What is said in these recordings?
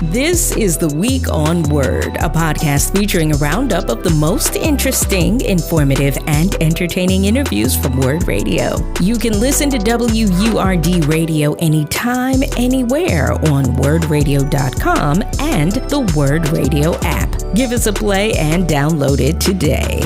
This is The Week on WURD, a podcast featuring a roundup of the most interesting, informative, and entertaining interviews from WURD Radio. You can listen to WURD Radio anytime, anywhere on WURDradio.com and the WURD Radio app. Give us a play and download it today.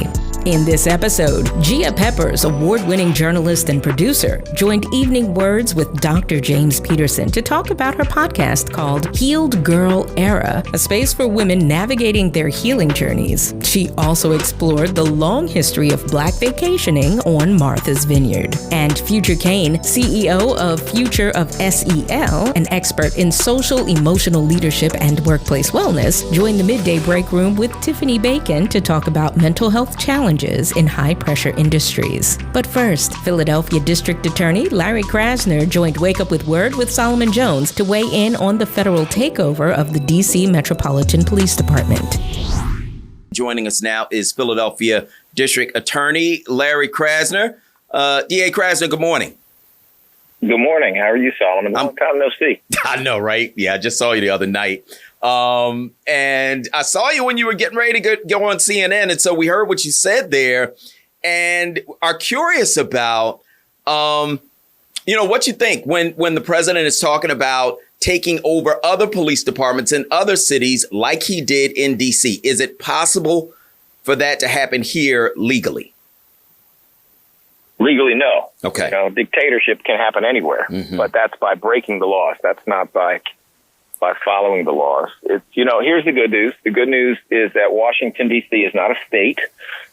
In this episode, Gia Peppers, award-winning journalist and producer, joined Evening WURDs with Dr. James Peterson to talk about her podcast called Healed Girl Era, a space for women navigating their healing journeys. She also explored the long history of Black vacationing on Martha's Vineyard. And Future Cain, CEO of Future of SEL, an expert in social, emotional leadership and workplace wellness, joined the Midday Break Room with Tiffany Bacon to talk about mental health challenges in high-pressure industries. But first, Philadelphia District Attorney Larry Krasner joined Wake Up With WURD with Solomon Jones to weigh in on the federal takeover of the DC Metropolitan Police Department. Joining us now is Philadelphia District Attorney Larry Krasner. DA Krasner, good morning. Good morning. How are you, Solomon? Long time no see. I know, right? Yeah, I just saw you the other night. And I saw you when you were getting ready to go on CNN. And so we heard what you said there and are curious about, what you think when the president is talking about taking over other police departments in other cities like he did in DC. Is it possible for that to happen here legally? Legally, no. Okay. Dictatorship can happen anywhere, but that's by breaking the laws. That's not by following the laws. Here's the good news. The good news is that Washington, D.C. is not a state,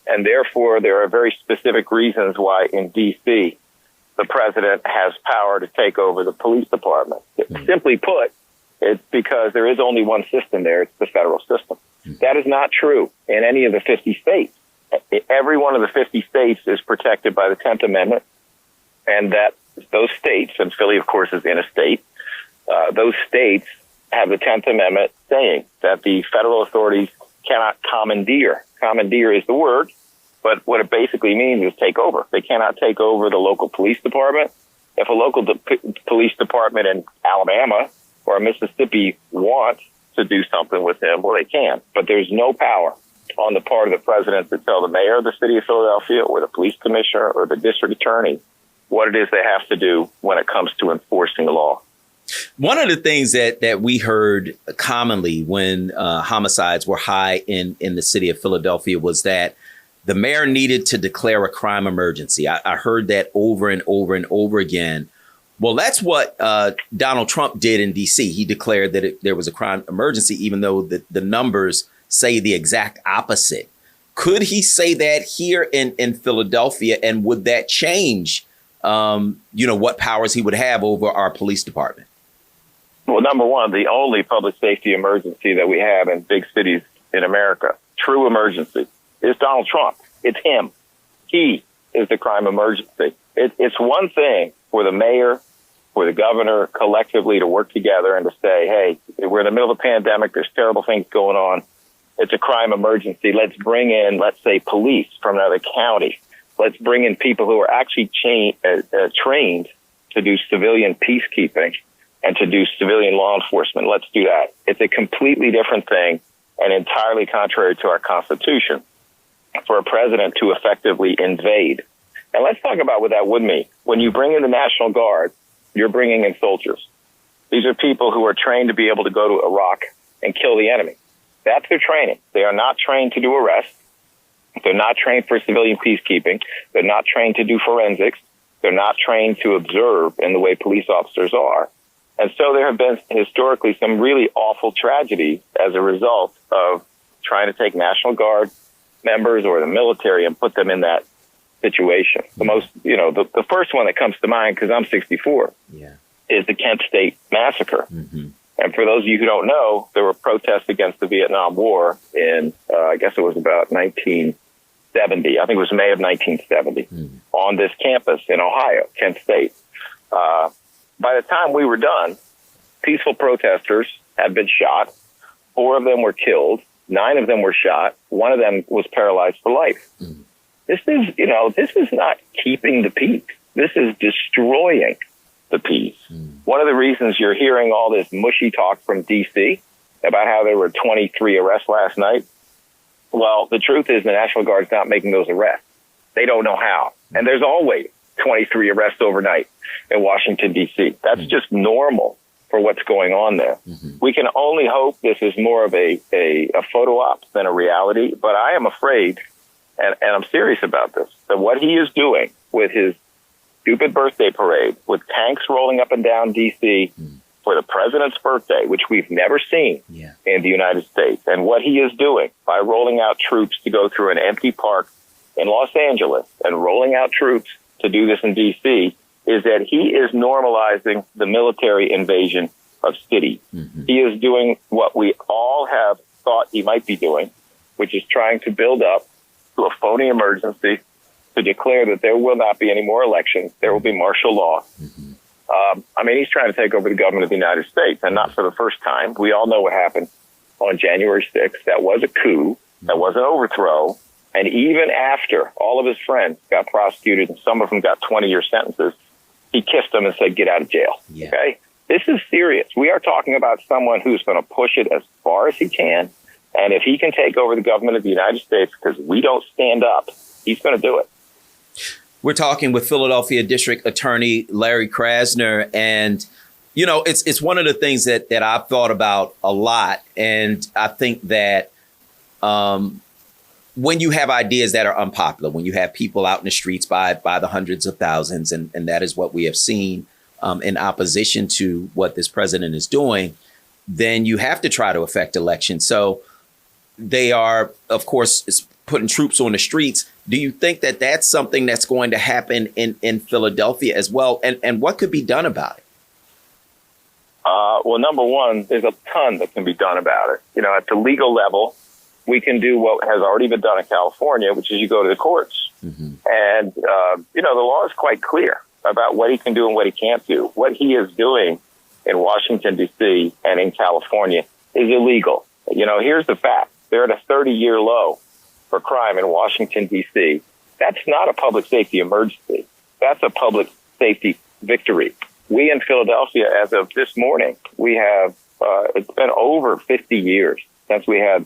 and therefore there are very specific reasons why in D.C. the president has power to take over the police department. Simply put, it's because there is only one system there. It's the federal system. That is not true in any of the 50 states. Every one of the 50 states is protected by the 10th Amendment, and that those states, and Philly, of course, is in a state, those states have the 10th Amendment saying that the federal authorities cannot commandeer. Commandeer is the word, but what it basically means is take over. They cannot take over the local police department. If a local police department in Alabama or Mississippi wants to do something with them, well, they can. But there's no power on the part of the president to tell the mayor of the city of Philadelphia or the police commissioner or the district attorney what it is they have to do when it comes to enforcing the law. One of the things that we heard commonly when homicides were high in the city of Philadelphia was that the mayor needed to declare a crime emergency. I heard that over and over and over again. Well, that's what Donald Trump did in D.C. He declared that there was a crime emergency, even though the numbers say the exact opposite. Could he say that here in Philadelphia, and would that change, what powers he would have over our police department? Well, number one, the only public safety emergency that we have in big cities in America, true emergency, is Donald Trump. It's him. He is the crime emergency. It's one thing for the mayor, for the governor collectively to work together and to say, hey, we're in the middle of a pandemic. There's terrible things going on. It's a crime emergency. Let's bring in, let's say, police from another county. Let's bring in people who are actually trained to do civilian peacekeeping and to do civilian law enforcement. Let's do that. It's a completely different thing and entirely contrary to our Constitution for a president to effectively invade. And let's talk about what that would mean. When you bring in the National Guard, you're bringing in soldiers. These are people who are trained to be able to go to Iraq and kill the enemy. That's their training. They are not trained to do arrests. They're not trained for civilian peacekeeping. They're not trained to do forensics. They're not trained to observe in the way police officers are. And so there have been historically some really awful tragedies as a result of trying to take National Guard members or the military and put them in that situation. The first one that comes to mind, because I'm 64, is the Kent State Massacre. And for those of you who don't know, there were protests against the Vietnam War in, I guess it was about 1970. I think it was May of 1970 on this campus in Ohio, Kent State. By the time we were done, peaceful protesters had been shot. 4 of them were killed. 9 of them were shot. 1 of them was paralyzed for life. This is not keeping the peace. This is destroying the peace. One of the reasons you're hearing all this mushy talk from D.C. about how there were 23 arrests last night. Well, the truth is the National Guard's not making those arrests. They don't know how. And there's always 23 arrests overnight in Washington, D.C. That's just normal for what's going on there. We can only hope this is more of a photo op than a reality. But I am afraid, and I'm serious about this, that what he is doing with his stupid birthday parade, with tanks rolling up and down D.C. for the president's birthday, which we've never seen in the United States, and what he is doing by rolling out troops to go through an empty park in Los Angeles and rolling out troops to do this in D.C., is that he is normalizing the military invasion of cities. He is doing what we all have thought he might be doing, which is trying to build up to a phony emergency to declare that there will not be any more elections. There will be martial law. I mean, he's trying to take over the government of the United States, and not for the first time. We all know what happened on January 6th. That was a coup. That was an overthrow. And even after all of his friends got prosecuted and some of them got 20-year sentences, he kissed them and said, get out of jail. Okay? This is serious. We are talking about someone who's going to push it as far as he can. And if he can take over the government of the United States because we don't stand up, he's going to do it. We're talking with Philadelphia District Attorney Larry Krasner. And, you know, it's one of the things that I've thought about a lot. And I think that when you have ideas that are unpopular, when you have people out in the streets by the hundreds of thousands, and that is what we have seen in opposition to what this president is doing, then you have to try to affect elections. So they are, of course, putting troops on the streets. Do you think that that's something that's going to happen in Philadelphia as well? And what could be done about it? Well, number one, there's a ton that can be done about it. You know, at the legal level, we can do what has already been done in California, which is you go to the courts. And, you know, the law is quite clear about what he can do and what he can't do. What he is doing in Washington, D.C. and in California is illegal. You know, here's the fact. They're at a 30-year low for crime in Washington, D.C. That's not a public safety emergency. That's a public safety victory. We in Philadelphia, as of this morning, we have, it's been over 50 years since we had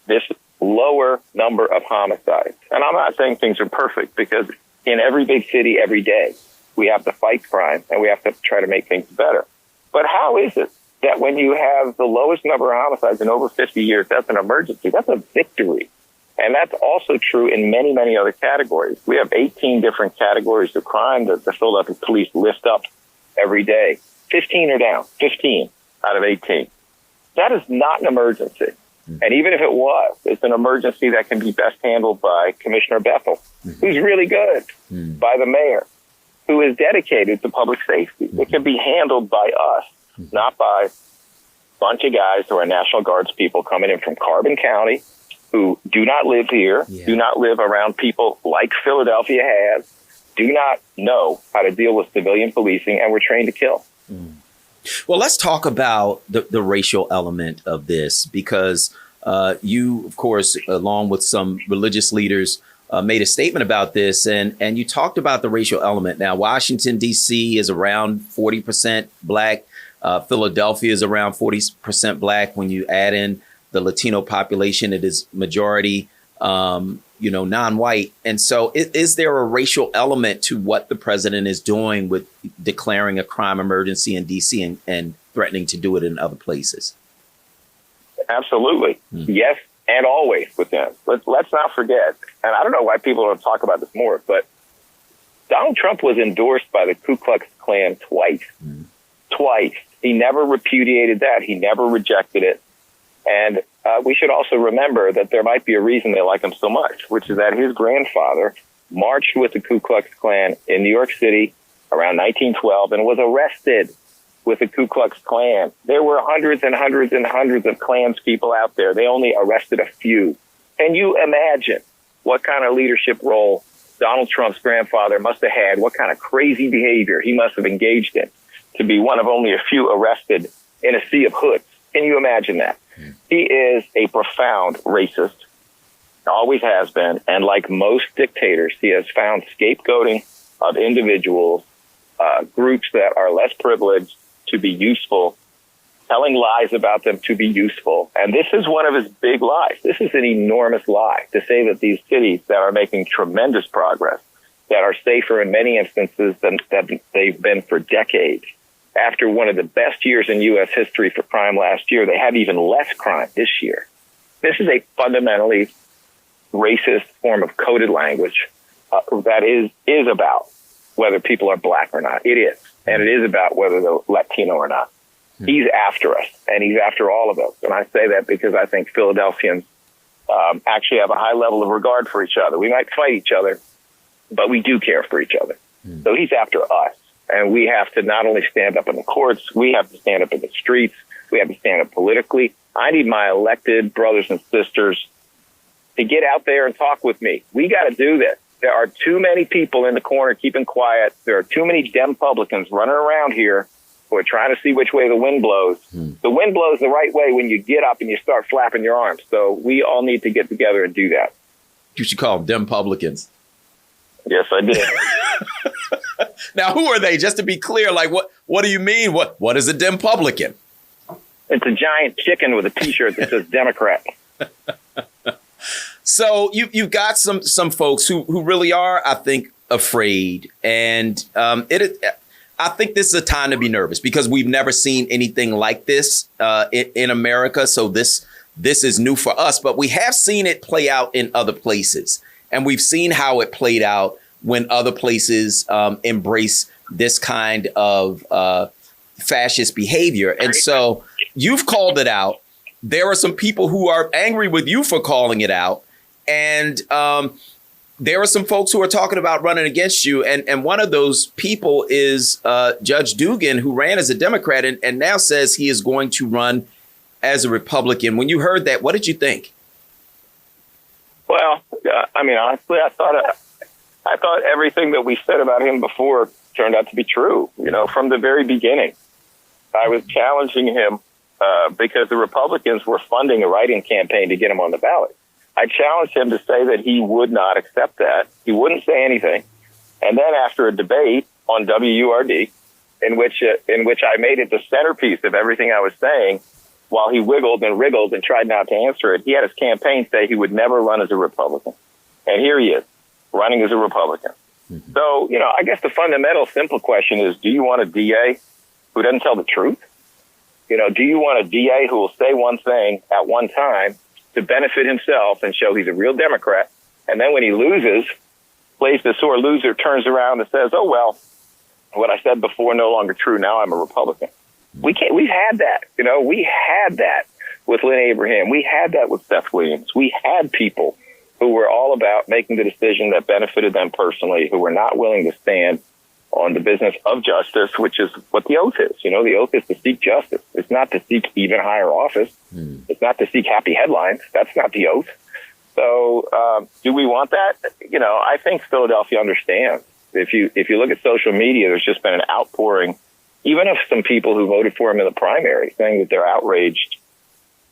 this lower number of homicides. And I'm not saying things are perfect, because in every big city, every day, we have to fight crime and we have to try to make things better. But how is it that when you have the lowest number of homicides in over 50 years, that's an emergency? That's a victory. And that's also true in many, many other categories. We have 18 different categories of crime that the Philadelphia police lift up every day. 15 are down, 15 out of 18. That is not an emergency. And even if it was, it's an emergency that can be best handled by Commissioner Bethel, who's really good, by the mayor, who is dedicated to public safety. It can be handled by us, not by a bunch of guys who are National Guards people coming in from Carbon County, who do not live here, do not live around people like Philadelphia has, do not know how to deal with civilian policing, and we're trained to kill. Well, let's talk about the racial element of this, because you, of course, along with some religious leaders, made a statement about this, and you talked about the racial element. Now, Washington, D.C. is around 40% Black. Philadelphia is around 40% Black. When you add in the Latino population, it is majority, non-white. And so is there a racial element to what the president is doing with declaring a crime emergency in D.C. and threatening to do it in other places? Absolutely. Yes, and always with them. Let's not forget, and I don't know why people don't talk about this more, but Donald Trump was endorsed by the Ku Klux Klan twice. Twice. He never repudiated that. He never rejected it. And we should also remember that there might be a reason they like him so much, which is that his grandfather marched with the Ku Klux Klan in New York City around 1912 and was arrested with the Ku Klux Klan. There were hundreds and hundreds and hundreds of Klans people out there. They only arrested a few. Can you imagine what kind of leadership role Donald Trump's grandfather must have had, what kind of crazy behavior he must have engaged in to be one of only a few arrested in a sea of hoods? Can you imagine that? He is a profound racist, always has been, and like most dictators, he has found scapegoating of individuals, groups that are less privileged, to be useful telling lies about them to be useful. And this is one of his big lies. This is an enormous lie to say that these cities that are making tremendous progress, that are safer in many instances than they've been for decades. After one of the best years in U.S. history for crime last year, they have even less crime this year. This is a fundamentally racist form of coded language that is about whether people are black or not. It is. And it is about whether they're Latino or not. He's after us, and he's after all of us. And I say that because I think Philadelphians actually have a high level of regard for each other. We might fight each other, but we do care for each other. So he's after us. And we have to not only stand up in the courts, we have to stand up in the streets. We have to stand up politically. I need my elected brothers and sisters to get out there and talk with me. We got to do this. There are too many people in the corner keeping quiet. There are too many Dempublicans running around here who are trying to see which way the wind blows. The wind blows the right way when you get up and you start flapping your arms. So we all need to get together and do that. You should call them Dempublicans. Yes, I did. Now, who are they? Just to be clear, like what do you mean? What is a Dempublican? It's a giant chicken with a T-shirt that says Democrat. So you've got some folks who really are, I think, afraid, and I think this is a time to be nervous because we've never seen anything like this in America. So this is new for us, but we have seen it play out in other places, and we've seen how it played out when other places embrace this kind of fascist behavior. And so you've called it out. There are some people who are angry with you for calling it out. And there are some folks who are talking about running against you. And one of those people is Judge Dugan, who ran as a Democrat and now says he is going to run as a Republican. When you heard that, what did you think? Well, I mean, honestly, I thought everything that we said about him before turned out to be true. You know, from the very beginning, I was challenging him because the Republicans were funding a write-in campaign to get him on the ballot. I challenged him to say that he would not accept that. He wouldn't say anything. And then after a debate on WURD, in which I made it the centerpiece of everything I was saying, while he wiggled and wriggled and tried not to answer it, he had his campaign say he would never run as a Republican. And here he is, running as a Republican. So, you know, I guess the fundamental simple question is, do you want a DA who doesn't tell the truth? You know, do you want a DA who will say one thing at one time to benefit himself and show he's a real Democrat, and then when he loses, plays the sore loser, turns around and says, oh, well, what I said before no longer true, now I'm a Republican. We've had that, you know, we had that with Lynn Abraham. We had that with Seth Williams. We had people who were all about making the decision that benefited them personally, who were not willing to stand on the business of justice, which is what the oath is. You know, the oath is to seek justice. It's not to seek even higher office. It's not to seek happy headlines. That's not the oath. So do we want that? You know, I think Philadelphia understands. If you look at social media, there's just been an outpouring, even of some people who voted for him in the primary, saying that they're outraged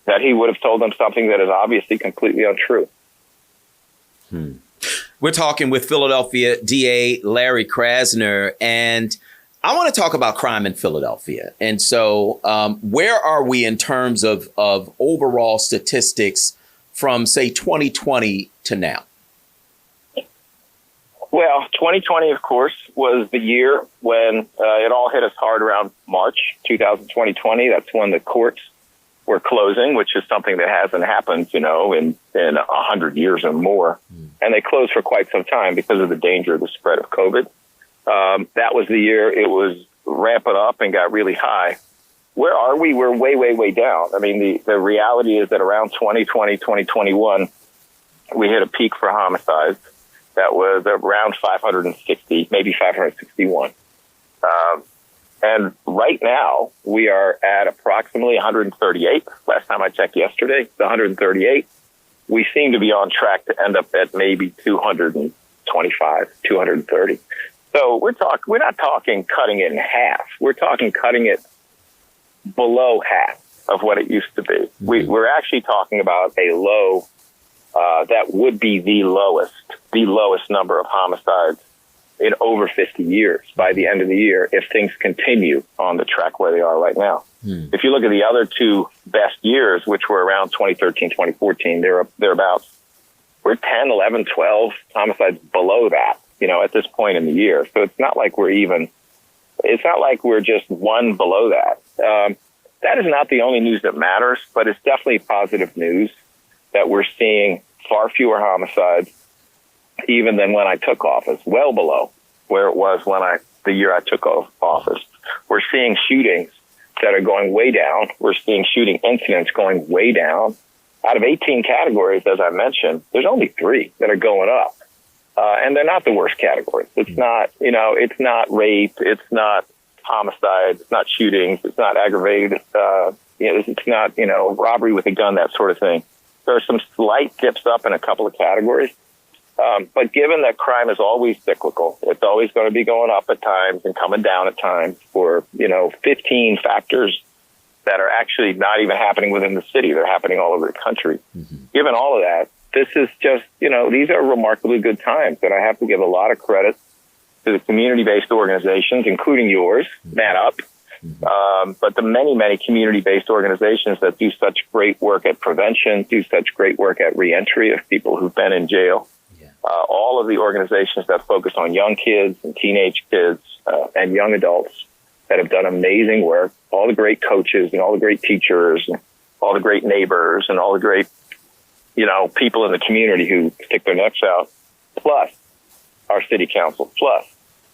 that he would have told them something that is obviously completely untrue. We're talking with Philadelphia DA Larry Krasner, and I want to talk about crime in Philadelphia. And so where are we in terms of overall statistics from, say, 2020 to now? Well, 2020, of course, was the year when it all hit us hard around March 2020. That's when the courts were closing, which is something that hasn't happened, you know, in 100 years or more. And they closed for quite some time because of the danger of the spread of COVID. That was the year it was ramping up and got really high. Where are we? We're way, way, way down. I mean, the reality is that around 2020, 2021, we hit a peak for homicides that was around 560, maybe 561. And right now, we are at approximately 138. Last time I checked yesterday, the 138. We seem to be on track to end up at maybe 225, 230. So we're not talking cutting it in half. We're talking cutting it below half of what it used to be. We're actually talking about a low that would be the lowest number of homicides in over 50 years by the end of the year if things continue on the track where they are right now. If you look at the other two best years, which were around 2013, 2014, thereabouts, we're 10, 11, 12 homicides below that, at this point in the year. So it's not like we're just one below that. That is not the only news that matters, but it's definitely positive news that we're seeing far fewer homicides even than when I took office, well below where it was the year I took office. We're seeing shootings that are going way down. We're seeing shooting incidents going way down. Out of 18 categories, as I mentioned, there's only 3 that are going up. And they're not the worst categories. It's not, it's not rape. It's not homicide. It's not shootings. It's not aggravated. It's not, robbery with a gun, that sort of thing. There are some slight dips up in a couple of categories. But given that crime is always cyclical, it's always going to be going up at times and coming down at times for, 15 factors that are actually not even happening within the city. They're happening all over the country. Given all of that, this is just, these are remarkably good times. And I have to give a lot of credit to the community-based organizations, including yours, Man Up, but the many, many community-based organizations that do such great work at prevention, do such great work at reentry of people who've been in jail. All of the organizations that focus on young kids and teenage kids and young adults that have done amazing work, all the great coaches and all the great teachers and all the great neighbors and all the great, people in the community who stick their necks out, plus our city council, plus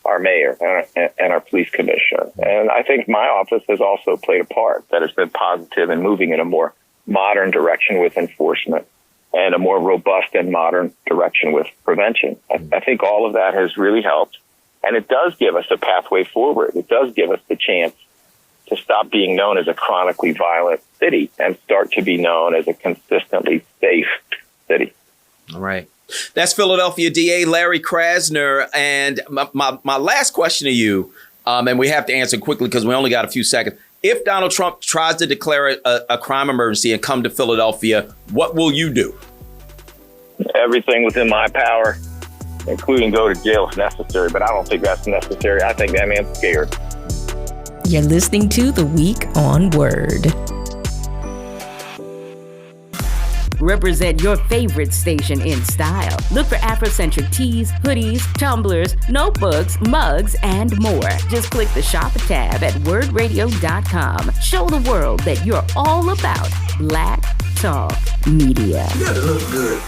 our mayor and our police commissioner. And I think my office has also played a part that has been positive in moving in a more modern direction with enforcement and a more robust and modern direction with prevention. I think all of that has really helped. And it does give us a pathway forward. It does give us the chance to stop being known as a chronically violent city and start to be known as a consistently safe city. All right. That's Philadelphia DA Larry Krasner. And my last question to you, and we have to answer quickly because we only got a few seconds. If Donald Trump tries to declare a crime emergency and come to Philadelphia, what will you do? Everything within my power, including go to jail if necessary. But I don't think that's necessary. I think that man's scared. You're listening to The Week on Word. Represent your favorite station in style. Look for Afrocentric tees, hoodies, tumblers, notebooks, mugs, and more. Just click the Shop tab at wordradio.com. Show the world that you're all about Black Talk Media. You gotta look good.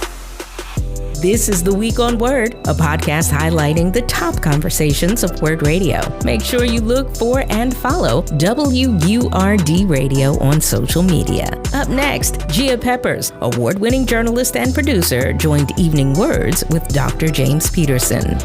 This is The Week on Word, a podcast highlighting the top conversations of Word Radio. Make sure you look for and follow WURD Radio on social media. Up next, Gia Peppers, award-winning journalist and producer, joined Evening WURDs with Dr. James Peterson.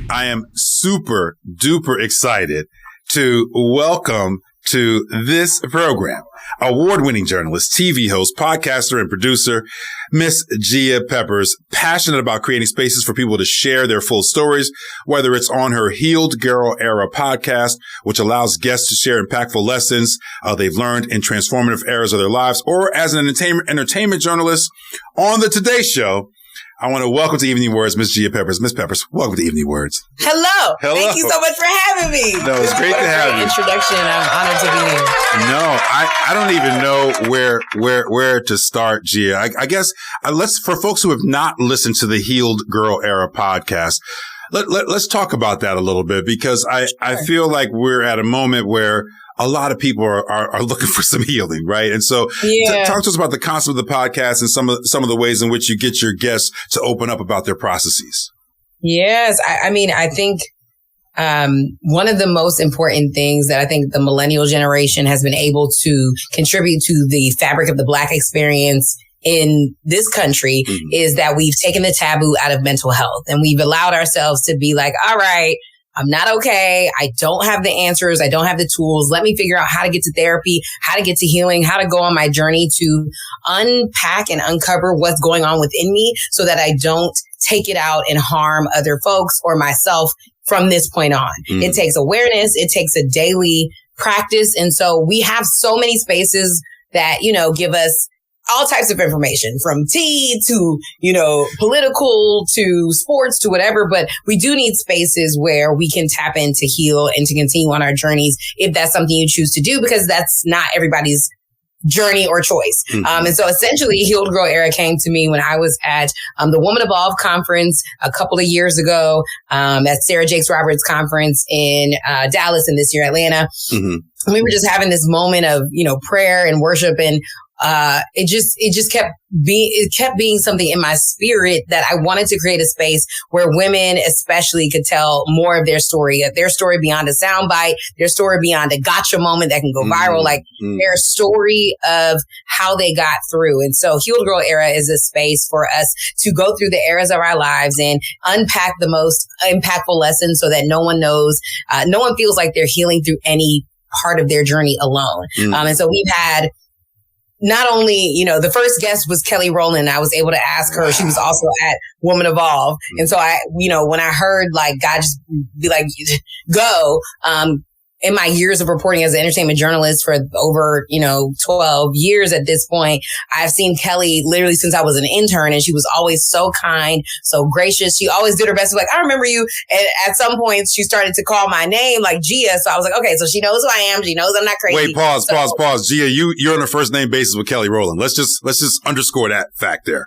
I am super duper excited to welcome to this program award-winning journalist, TV host, podcaster, and producer, Miss Gia Peppers, passionate about creating spaces for people to share their full stories, whether it's on her Healed Girl Era podcast, which allows guests to share impactful lessons they've learned in transformative eras of their lives, or as an entertainment journalist on the Today Show. I want to welcome to Evening WURDs, Miss Gia Peppers. Miss Peppers, welcome to Evening WURDs. Hello. Hello. Thank you so much for having me. No, it's great to have you. Introduction. I'm honored to be here. No, I don't even know where to start, Gia. I guess let's, for folks who have not listened to the Healed Girl Era podcast, let's talk about that a little bit, because I feel like we're at a moment where a lot of people are looking for some healing, right? And so talk to us about the concept of the podcast and some of the ways in which you get your guests to open up about their processes. Yes. I mean, I think one of the most important things that I think the millennial generation has been able to contribute to the fabric of the Black experience in this country is that we've taken the taboo out of mental health, and we've allowed ourselves to be like, all right, I'm not okay. I don't have the answers. I don't have the tools. Let me figure out how to get to therapy, how to get to healing, how to go on my journey to unpack and uncover what's going on within me so that I don't take it out and harm other folks or myself from this point on. It takes awareness. It takes a daily practice. And so we have so many spaces that, give us all types of information, from tea to, political to sports to whatever. But we do need spaces where we can tap in to heal and to continue on our journeys if that's something you choose to do, because that's not everybody's journey or choice. Mm-hmm. And so essentially Healed Girl Era came to me when I was at the Woman Evolve conference a couple of years ago, at Sarah Jakes Roberts conference in Dallas, and this year Atlanta. Mm-hmm. And we were just having this moment of, prayer and worship, and it kept being something in my spirit that I wanted to create a space where women especially could tell more of their story beyond a soundbite, their story beyond a gotcha moment that can go viral, their story of how they got through. And so Healed Girl Era is a space for us to go through the eras of our lives and unpack the most impactful lessons so that no one feels like they're healing through any part of their journey alone. And so we've had not only, the first guest was Kelly Rowland. I was able to ask her. She was also at Woman Evolve. And so when I heard God just be like, go, in my years of reporting as an entertainment journalist for over, 12 years at this point, I've seen Kelly literally since I was an intern, and she was always so kind, so gracious. She always did her best. I remember you. And at some point she started to call my name like Gia. So I was like, okay, so she knows who I am. She knows I'm not crazy. Wait, pause. Gia, you're on a first name basis with Kelly Rowland. Let's just underscore that fact there.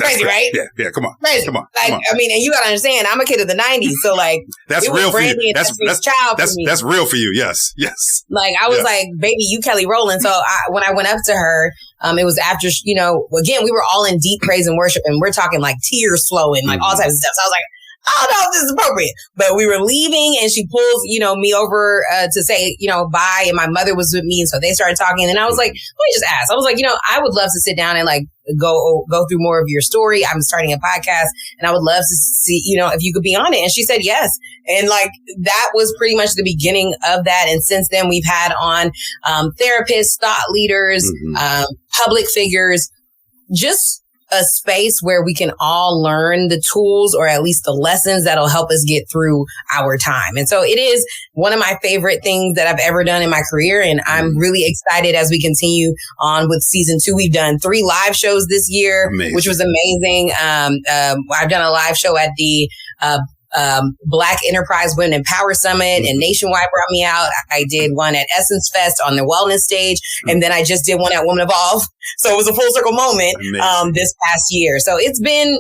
Crazy, right? Yeah, come on. Crazy. Come on. And you gotta understand, I'm a kid of the 90s, so that's it real was for you. That's real for you. Yes. I was like, baby, you Kelly Rowland. So when I went up to her, it was after, again, we were all in deep praise and worship, and we're talking like tears flowing, all types of stuff. So I was like, I don't know if this is appropriate, but we were leaving, and she pulls, me over to say, bye. And my mother was with me. And so they started talking. And I was like, let me just ask. I was like, I would love to sit down and go through more of your story. I'm starting a podcast, and I would love to see, if you could be on it. And she said yes. And that was pretty much the beginning of that. And since then we've had on therapists, thought leaders, public figures, just a space where we can all learn the tools, or at least the lessons that'll help us get through our time. And so it is one of my favorite things that I've ever done in my career. And I'm really excited as we continue on with season 2. We've done 3 live shows this year, which was amazing. I've done a live show at the Black Enterprise Women in Power Summit, and Nationwide brought me out. I did one at Essence Fest on the wellness stage, and then I just did one at Woman Evolve. So it was a full circle moment this past year. So it's been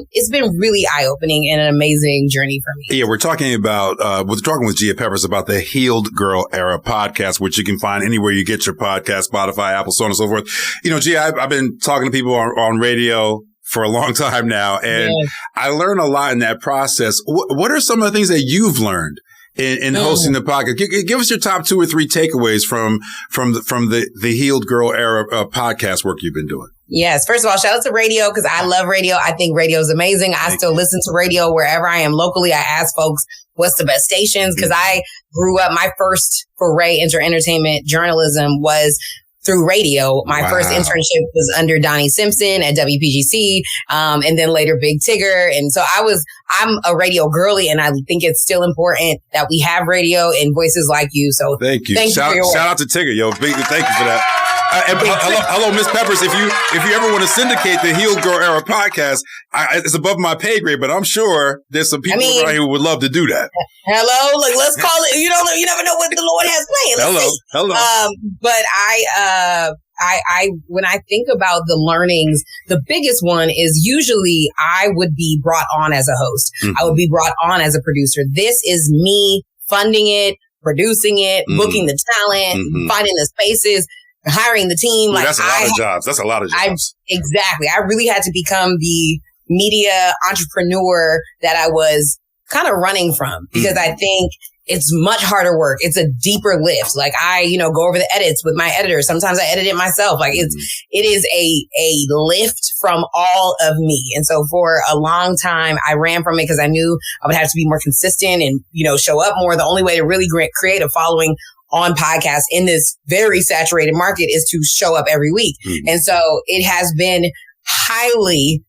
really eye opening and an amazing journey for me. Yeah, we're talking with Gia Peppers about the Healed Girl Era podcast, which you can find anywhere you get your podcast, Spotify, Apple, so on and so forth. Gia, I've been talking to people on radio for a long time now, and I learned a lot in that process. What are some of the things that you've learned in hosting the podcast? Give us your top 2 or 3 takeaways from the Healed Girl Era podcast work you've been doing. Yes. First of all, shout out to radio, because I love radio. I think radio is amazing. I still listen to radio wherever I am locally. I ask folks, what's the best stations? Because I grew up, my first foray into entertainment journalism was through radio. My first internship was under Donnie Simpson at WPGC, and then later Big Tigger. And so I'm a radio girly, and I think it's still important that we have radio and voices like you. So thank you. Shout out to Tigger, yo. Thank you for that. Hello, Miss Peppers. If you ever want to syndicate the Healed Girl Era podcast, it's above my pay grade, but I'm sure there's some people around here who would love to do that. Hello, let's call it. You never know what the Lord has planned. Hello. But I when I think about the learnings, the biggest one is usually I would be brought on as a host. I would be brought on as a producer. This is me funding it, producing it, booking the talent, finding the spaces, hiring the team. That's a lot of jobs. That's a lot of jobs. Exactly. I really had to become the media entrepreneur that I was kind of running from, because I think it's much harder work. It's a deeper lift. I, go over the edits with my editor. Sometimes I edit it myself. It is a lift from all of me. And so for a long time, I ran from it because I knew I would have to be more consistent and, show up more. The only way to really create a following on podcasts in this very saturated market is to show up every week. And so it has been highly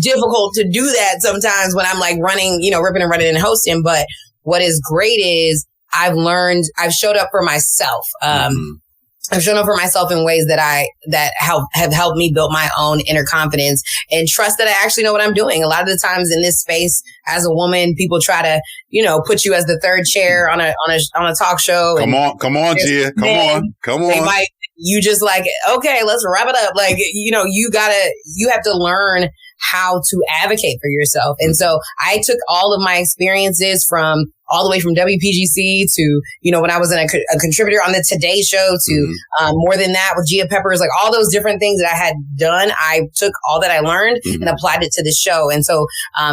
difficult to do that sometimes when I'm running, ripping and running and hosting. But what is great is I've showed up for myself. I've shown up for myself in ways that have helped me build my own inner confidence and trust that I actually know what I'm doing. A lot of the times in this space, as a woman, people try to, put you as the third chair on a talk show. Come on, Gia. Come on. You just like, okay, let's wrap it up. Like, you have to learn how to advocate for yourself. And so I took all of my experiences from all the way from WPGC to, when I was a contributor on the Today Show to more than that with Gia Peppers, like all those different things that I had done. I took all that I learned and applied it to the show. And so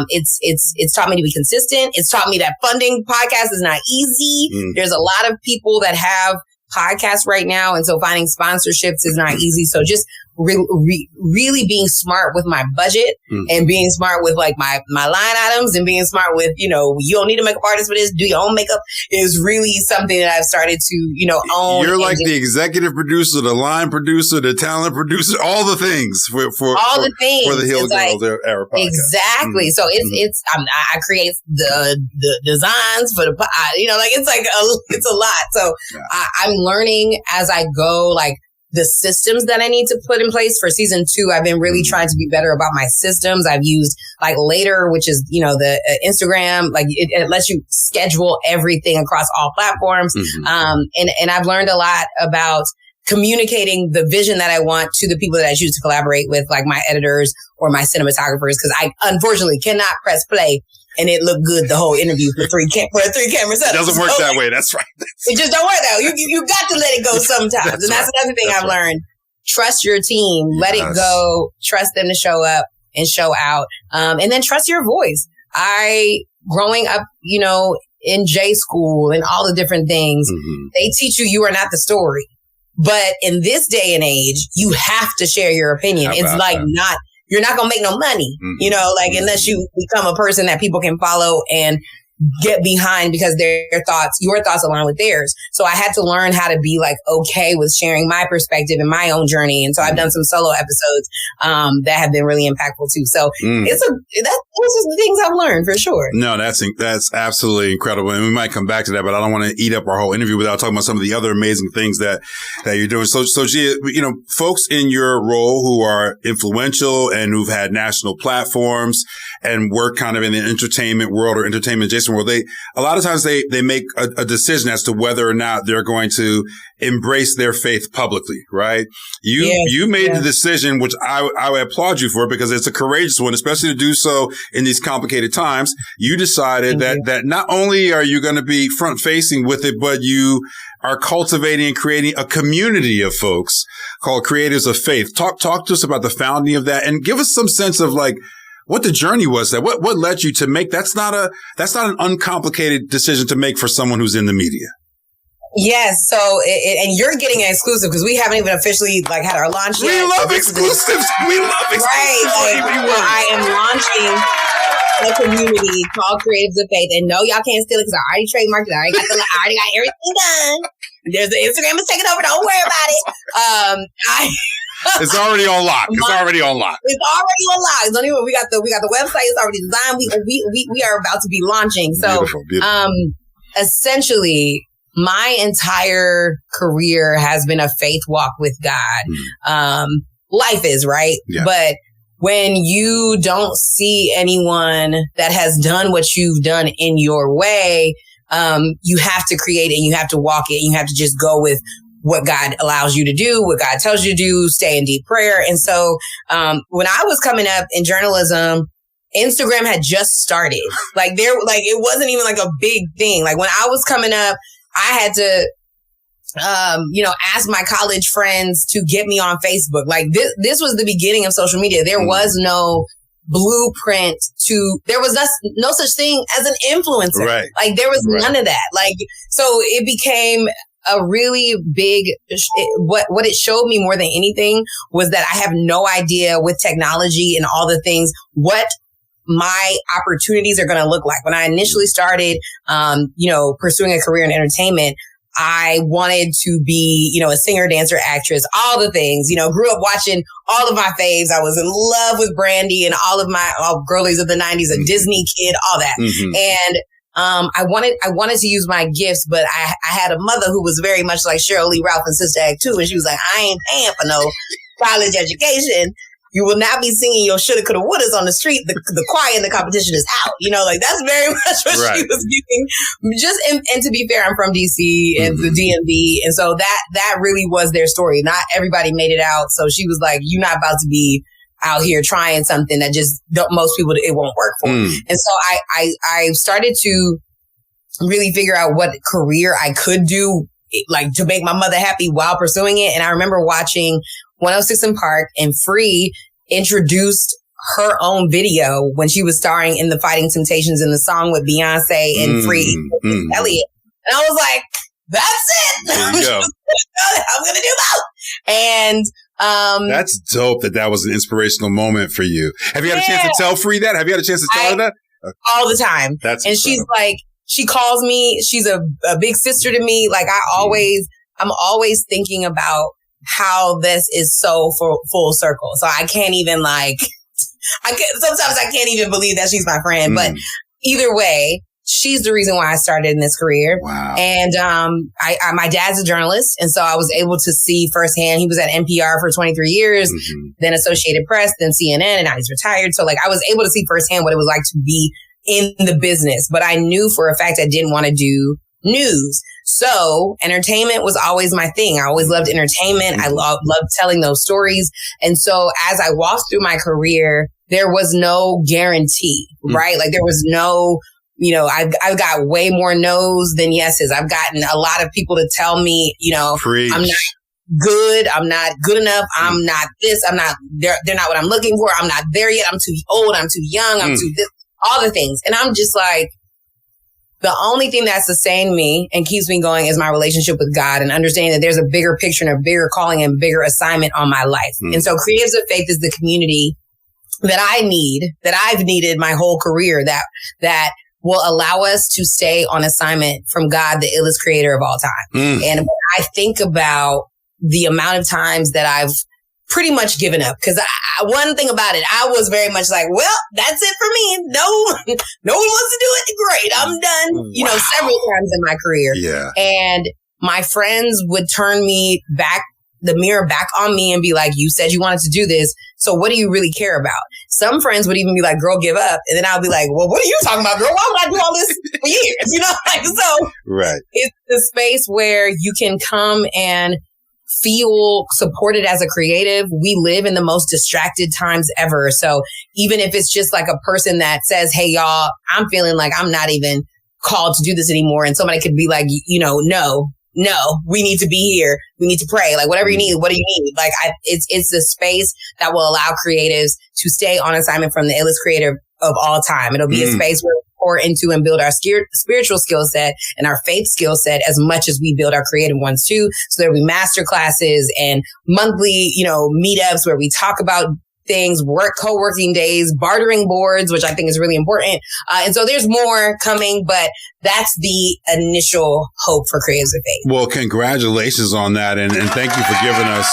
it's taught me to be consistent. It's taught me that funding podcasts is not easy. There's a lot of people that have podcasts right now. And so finding sponsorships is not easy. So just really being smart with my budget and being smart with like my line items and being smart with, you don't need a makeup artist for this. Do your own makeup is really something that I've started to, own. You're like the executive producer, the line producer, the talent producer, all the things for the things for the Hill Girls era podcast. Exactly. So I create the designs for the, it's a lot. So I'm learning as I go, like, the systems that I need to put in place for season 2. I've been really trying to be better about my systems. I've used like Later, which is, the Instagram, like it lets you schedule everything across all platforms. And I've learned a lot about communicating the vision that I want to the people that I choose to collaborate with, like my editors or my cinematographers, because I unfortunately cannot press play and it looked good the whole interview for a 3-camera setup. It doesn't work that way. That's right. It just don't work that way. You got to let it go sometimes. That's another thing I've learned. Trust your team. Let it go. Trust them to show up and show out. And then trust your voice. Growing up, in J school and all the different things, they teach you are not the story. But in this day and age, you have to share your opinion. It's like you're not going to make no money, unless you become a person that people can follow and get behind because your thoughts align with theirs. So I had to learn how to be like okay with sharing my perspective and my own journey. And so I've done some solo episodes that have been really impactful too. So those are the things I've learned for sure. No, that's absolutely incredible. And we might come back to that, but I don't want to eat up our whole interview without talking about some of the other amazing things that you're doing. So Gia, folks in your role who are influential and who've had national platforms and work kind of in the entertainment world or entertainment adjacent world, a lot of times they make a decision as to whether or not they're going to embrace their faith publicly, right? You made the decision, which I applaud you for, because it's a courageous one, especially to do so in these complicated times. You decided that not only are you going to be front facing with it, but you are cultivating and creating a community of folks called Creators of Faith. Talk to us about the founding of that and give us some sense of like what the journey was that what led you to make that's not an uncomplicated decision to make for someone who's in the media. Yes. So, and you're getting an exclusive because we haven't even officially like had our launch yet. We love exclusives. Right. I am launching a community called Creatives of Faith, and no, y'all can't steal it because I already trademarked it. I already got everything done. There's the Instagram is taking over. Don't worry about it. It's already on lock. It's already on lock. We got the website. It's already designed. We are about to be launching. So, beautiful. Essentially, my entire career has been a faith walk with God. Life is right, but when you don't see anyone that has done what you've done in your way, you have to create it and you have to walk it. And you have to just go with what God allows you to do, what God tells you to do, stay in deep prayer. And so, when I was coming up in journalism, Instagram had just started. It wasn't even like a big thing. Like when I was coming up, I had to, ask my college friends to get me on Facebook. Like this was the beginning of social media. There was no blueprint there was no such thing as an influencer. Right. Like there was none of that. Like, so it became a really big, what it showed me more than anything was that I have no idea with technology and all the things, what my opportunities are going to look like. When I initially started, pursuing a career in entertainment, I wanted to be, a singer, dancer, actress, all the things, grew up watching all of my faves. I was in love with Brandy and all girlies of the 90s, a Disney kid, all that. And I wanted to use my gifts, but I had a mother who was very much like Cheryl Lee Ralph in Sister Act 2. And she was like, I ain't paying for no college education. You will not be singing your shoulda, coulda, wouldas on the street. The choir in the competition is out. Like, that's very much what she was giving. And to be fair, I'm from DC and the DMV. And so that really was their story. Not everybody made it out. So she was like, you're not about to be out here trying something that just most people, it won't work for. And so I started to really figure out what career I could do, like to make my mother happy while pursuing it. And I remember watching 106 in Park, and Free introduced her own video when she was starring in the Fighting Temptations in the song with Beyonce and Free Elliott. And I was like, that's it. There you go. I'm going to do both. And that's dope that was an inspirational moment for you. Have you had a chance to tell Free that? Have you had a chance to tell her that? All the time. That's and incredible. She's like, she calls me. She's a big sister to me. Like I'm always thinking about how this is so full circle. So I can't even sometimes I can't even believe that she's my friend, but either way, she's the reason why I started in this career. Wow. And, my dad's a journalist. And so I was able to see firsthand. He was at NPR for 23 years, then Associated Press, then CNN, and now he's retired. So I was able to see firsthand what it was like to be in the business, but I knew for a fact I didn't want to do news. So entertainment was always my thing. I always loved entertainment. I loved telling those stories. And so as I walked through my career, there was no guarantee, right? Like there was no, I've got way more no's than yeses. I've gotten a lot of people to tell me, Preach. I'm not good. I'm not good enough. I'm not this. I'm not, they're not what I'm looking for. I'm not there yet. I'm too old. I'm too young. I'm too this, all the things. And I'm just like, the only thing that sustained me and keeps me going is my relationship with God and understanding that there's a bigger picture and a bigger calling and bigger assignment on my life. And so Creatives of Faith is the community that I've needed my whole career that will allow us to stay on assignment from God, the illest creator of all time. And when I think about the amount of times that I've pretty much given up, because one thing about it, I was very much like, well, that's it for me. No one wants to do it. Great. I'm done, several times in my career. Yeah. And my friends would turn the mirror back on me and be like, you said you wanted to do this. So what do you really care about? Some friends would even be like, girl, give up. And then I'll be like, well, what are you talking about, girl? Why would I do all this for years? So right. It's the space where you can come and feel supported as a creative. We live in the most distracted times ever. So even if it's just like a person that says, hey, y'all, I'm feeling like I'm not even called to do this anymore. And somebody could be like, no, we need to be here. We need to pray. Like whatever you need, what do you need? Like it's the space that will allow creatives to stay on assignment from the illest creator of all time. It'll be a space where we pour into and build our spiritual skill set and our faith skill set as much as we build our creative ones too. So there'll be master classes and monthly, meetups where we talk about things, co-working days, bartering boards, which I think is really important. And so there's more coming, but that's the initial hope for Creatives of Faith. Well, congratulations on that. And thank you for giving us,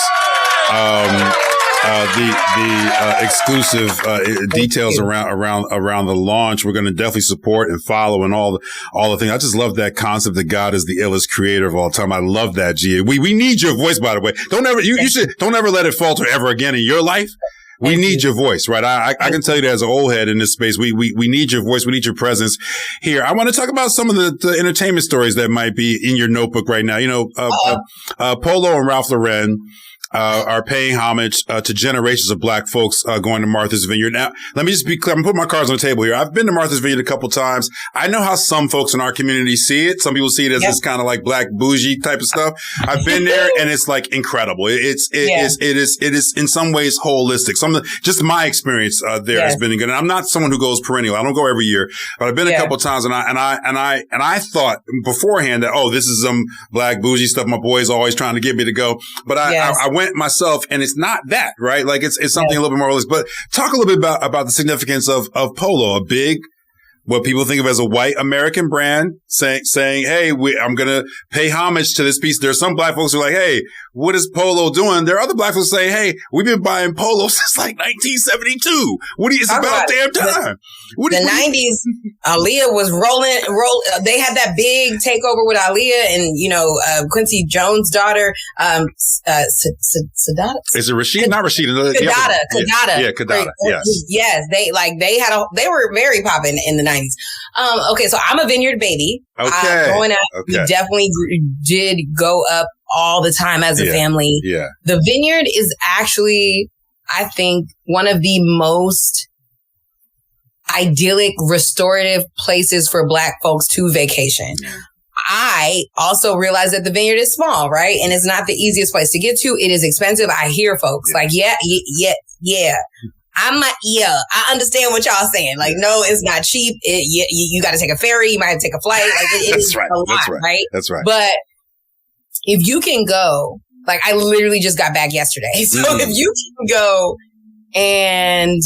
the exclusive details around the launch. We're going to definitely support and follow and all the things. I just love that concept that God is the illest creator of all time. I love that, Gia. We need your voice, by the way. Don't ever let it falter ever again in your life. We need your voice, right? I can tell you that as an old head in this space, we need your voice. We need your presence here. I want to talk about some of the entertainment stories that might be in your notebook right now. Polo and Ralph Lauren are paying homage to generations of Black folks going to Martha's Vineyard. Now, let me just be clear. I'm putting my cards on the table here. I've been to Martha's Vineyard a couple times. I know how some folks in our community see it. Some people see it as this kind of like Black bougie type of stuff. I've been there, and it's like incredible. It is in some ways holistic. Just my experience there has been good. And I'm not someone who goes perennial. I don't go every year, but I've been a couple of times, and I thought beforehand that this is some Black bougie stuff. My boy's always trying to get me to go, but I went myself, and it's not that, right? Like it's something a little bit more realistic. But talk a little bit about the significance of Polo, a big, what people think of as a white American brand, saying, hey, I'm going to pay homage to this piece. There's some Black folks who are like, hey, what is Polo doing? There are other black folks say, hey, we've been buying Polo since like 1972. It's about damn time. The 90s, Aaliyah was rolling. They had that big takeover with Aaliyah and, Quincy Jones' daughter, Sadada. Is it Rashida? Not Rashida. Kadada. Yeah, Kadada. Yes. Yes. They were very popping in the 90s. Okay. So I'm a Vineyard baby. Okay. Growing up, we definitely did go up all the time as a family. Yeah. The Vineyard is actually, I think, one of the most idyllic, restorative places for Black folks to vacation. I also realize that the Vineyard is small, right? And it's not the easiest place to get to. It is expensive. I hear folks like, yeah. I understand what y'all saying. Like, no, it's not cheap. You got to take a ferry. You might have to take a flight. Like, it is a lot, right? That's right. But if you can go, like, I literally just got back yesterday. So if you can go, and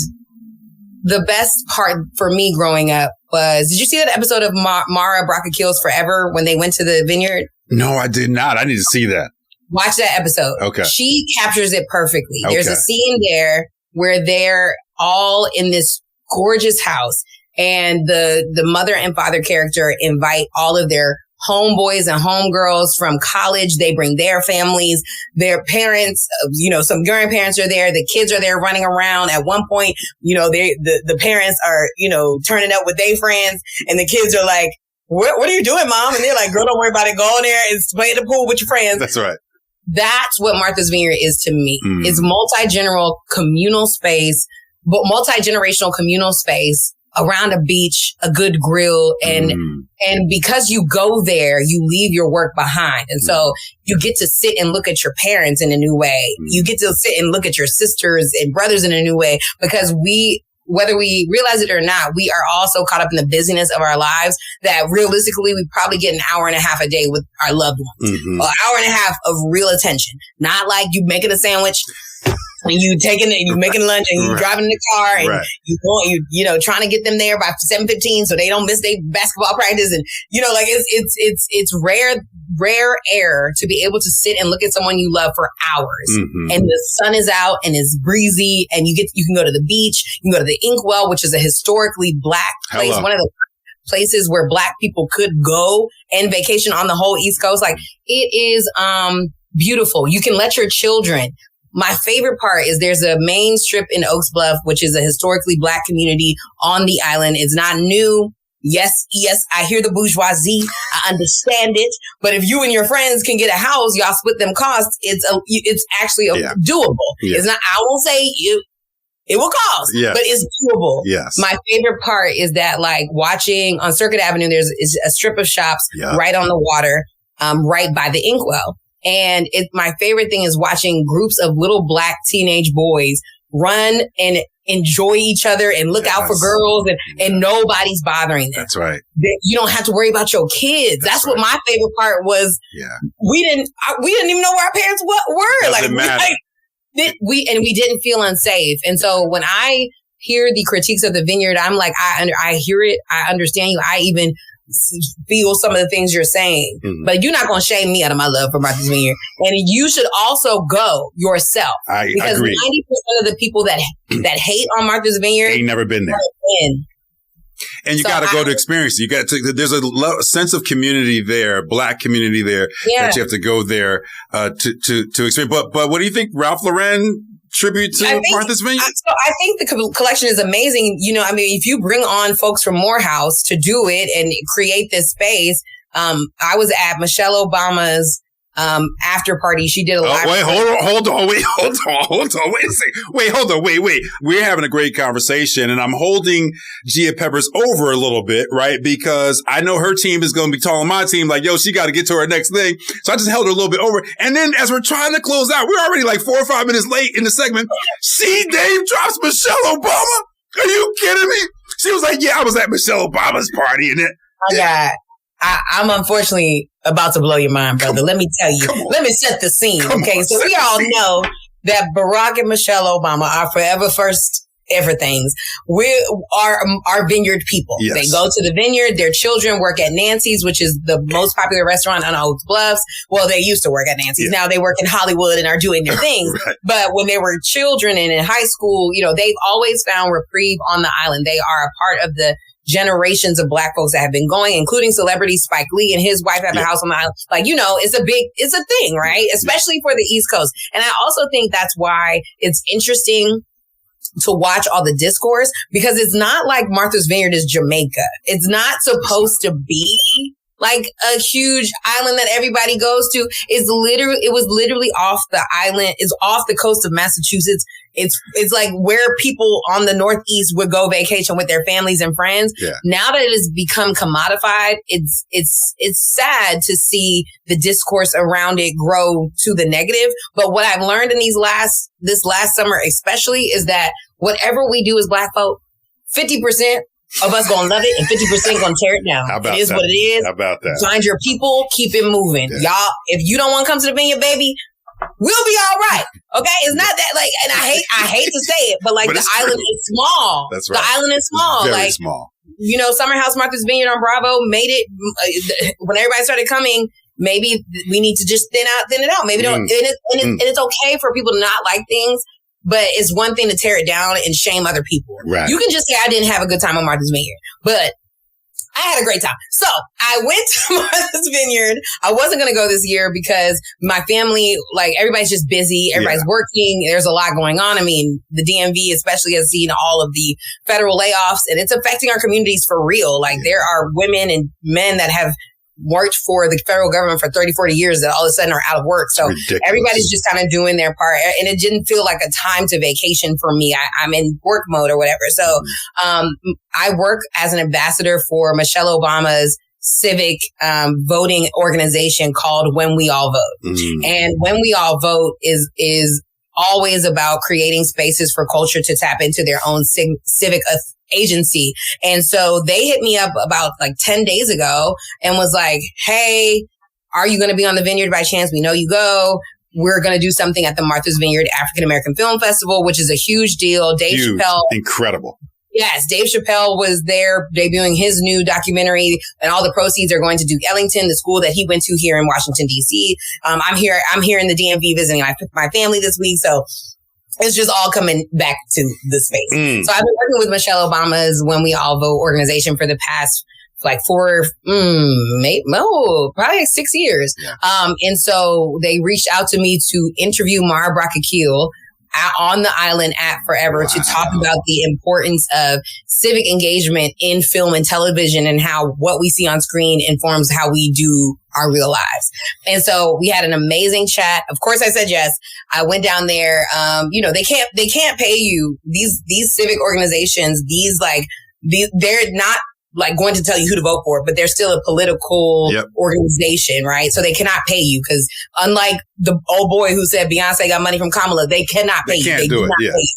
the best part for me growing up was, did you see that episode of Mara Broca Kills Forever when they went to the Vineyard? No, I did not. I need to see that. Watch that episode. Okay. She captures it perfectly. Okay. There's a scene there where they're all in this gorgeous house, and the mother and father character invite all of their homeboys and homegirls from college. They bring their families, their parents, some grandparents are there. The kids are there running around. At one point, the parents are, turning up with their friends, and the kids are like, what are you doing, Mom? And they're like, girl, don't worry about it. Go in there and play in the pool with your friends. That's right. That's what Martha's Vineyard is to me. It's multi-generational communal space around a beach, a good grill. And because you go there, you leave your work behind. And so you get to sit and look at your parents in a new way. You get to sit and look at your sisters and brothers in a new way, because whether we realize it or not, we are all so caught up in the busyness of our lives that realistically, we probably get an hour and a half a day with our loved ones. An hour and a half of real attention. Not like you making a sandwich and you making lunch and you driving in the car and you trying to get them there by 7:15 so they don't miss their basketball practice. And, it's rare air to be able to sit and look at someone you love for hours. And the sun is out and it's breezy, and you can go to the beach, you can go to the Inkwell, which is a historically Black place. One of the places where Black people could go and vacation on the whole East Coast. Like, it is, beautiful. You can let your children. My favorite part is there's a main strip in Oaks Bluff, which is a historically Black community on the island. It's not new. Yes, I hear the bourgeoisie. I understand it. But if you and your friends can get a house, y'all split them costs. It's actually doable. Yeah. It's not, I won't say it will cost, but it's doable. Yes. My favorite part is that, like, watching on Circuit Avenue, there's a strip of shops right on the water, right by the Inkwell. And my favorite thing is watching groups of little Black teenage boys run and enjoy each other and look out for girls, and nobody's bothering them. That's right. You don't have to worry about your kids. That's what my favorite part was. Yeah. We didn't even know where our parents were. Doesn't matter. We didn't feel unsafe. And so when I hear the critiques of the Vineyard, I'm like, I hear it. I understand you. I even feel some of the things you're saying, but you're not going to shame me out of my love for Martha's Vineyard. And you should also go yourself. Because agree. 90% of the people that hate on Martha's Vineyard ain't never been there. And you got to go to experience it. You got to. There's a sense of community there, Black community there, that you have to go there to experience. But what do you think, Ralph Lauren? Tribute to Martha's Vineyard? So I think the collection is amazing. If you bring on folks from Morehouse to do it and create this space, I was at Michelle Obama's after party. She did a live. Hold on. Wait a second. Wait. We're having a great conversation, and I'm holding Gia Peppers over a little bit, right? Because I know her team is going to be telling my team, like, yo, she got to get to her next thing. So I just held her a little bit over. And then as we're trying to close out, we're already like 4 or 5 minutes late in the segment. She name drops Michelle Obama. Are you kidding me? She was like, yeah, I was at Michelle Obama's party. And then I'm unfortunately about to blow your mind, brother. Let me tell you. Let me set the scene. So we all know that Barack and Michelle Obama are forever first everything's. We are Vineyard people. Yes. They go to the Vineyard. Their children work at Nancy's, which is the most popular restaurant on Oak Bluffs. Well, they used to work at Nancy's. Yeah. Now they work in Hollywood and are doing their things. Right. But when they were children and in high school, they've always found reprieve on the island. They are a part of the generations of Black folks that have been going, including celebrity Spike Lee and his wife have a house on the island. Like, it's a thing, right? Especially for the East Coast. And I also think that's why it's interesting to watch all the discourse, because it's not like Martha's Vineyard is Jamaica. It's not supposed to be like a huge island that everybody goes to. It was literally off the island. It's off the coast of Massachusetts. It's like where people on the Northeast would go vacation with their families and friends. Yeah. Now that it has become commodified, it's sad to see the discourse around it grow to the negative. But what I've learned in this last summer especially is that whatever we do as Black folk, 50% of us gonna love it and 50% gonna tear it down. It is what it is. How about that? Find your people, keep it moving. Yeah. Y'all, if you don't want to come to the Vineyard, baby, we'll be all right. Okay? It's not that like, and I hate to say it, but like the island is small. That's right. The island is small. Very small. Summer House Martha's Vineyard on Bravo made it, when everybody started coming, maybe we need to just thin it out. Maybe don't, and it's okay for people to not like things. But it's one thing to tear it down and shame other people. Right. You can just say, I didn't have a good time on Martha's Vineyard, but I had a great time. So I went to Martha's Vineyard. I wasn't going to go this year because my family, like everybody's just busy. Everybody's working. There's a lot going on. I mean, the DMV especially has seen all of the federal layoffs and it's affecting our communities for real. Like there are women and men that have worked for the federal government for 30, 40 years that all of a sudden are out of work. So everybody's just kind of doing their part. And it didn't feel like a time to vacation for me. I'm in work mode or whatever. So I work as an ambassador for Michelle Obama's civic voting organization called When We All Vote. And When We All Vote is always about creating spaces for culture to tap into their own civic agency. And so they hit me up about like 10 days ago and was like, hey, are you going to be on the Vineyard by chance? We know you go. We're going to do something at the Martha's Vineyard African American Film Festival, which is a huge deal. Dave Chappelle. Incredible. Yes, Dave Chappelle was there debuting his new documentary, and all the proceeds are going to Duke Ellington, the school that he went to here in Washington, D.C. I'm here in the DMV visiting my family this week. So it's just all coming back to the space. So I've been working with Michelle Obama's When We All Vote organization for the past like probably 6 years. Yeah. And so they reached out to me to interview Mara Brock-Akil on the island at Forever to talk about the importance of civic engagement in film and television and how what we see on screen informs how we do our real lives. And so we had an amazing chat. Of course I said yes. I went down there. They can't pay you. These civic organizations, they're not like going to tell you who to vote for, but they're still a political organization, right? So they cannot pay you because unlike the old boy who said Beyonce got money from Kamala, they cannot pay you. They do it.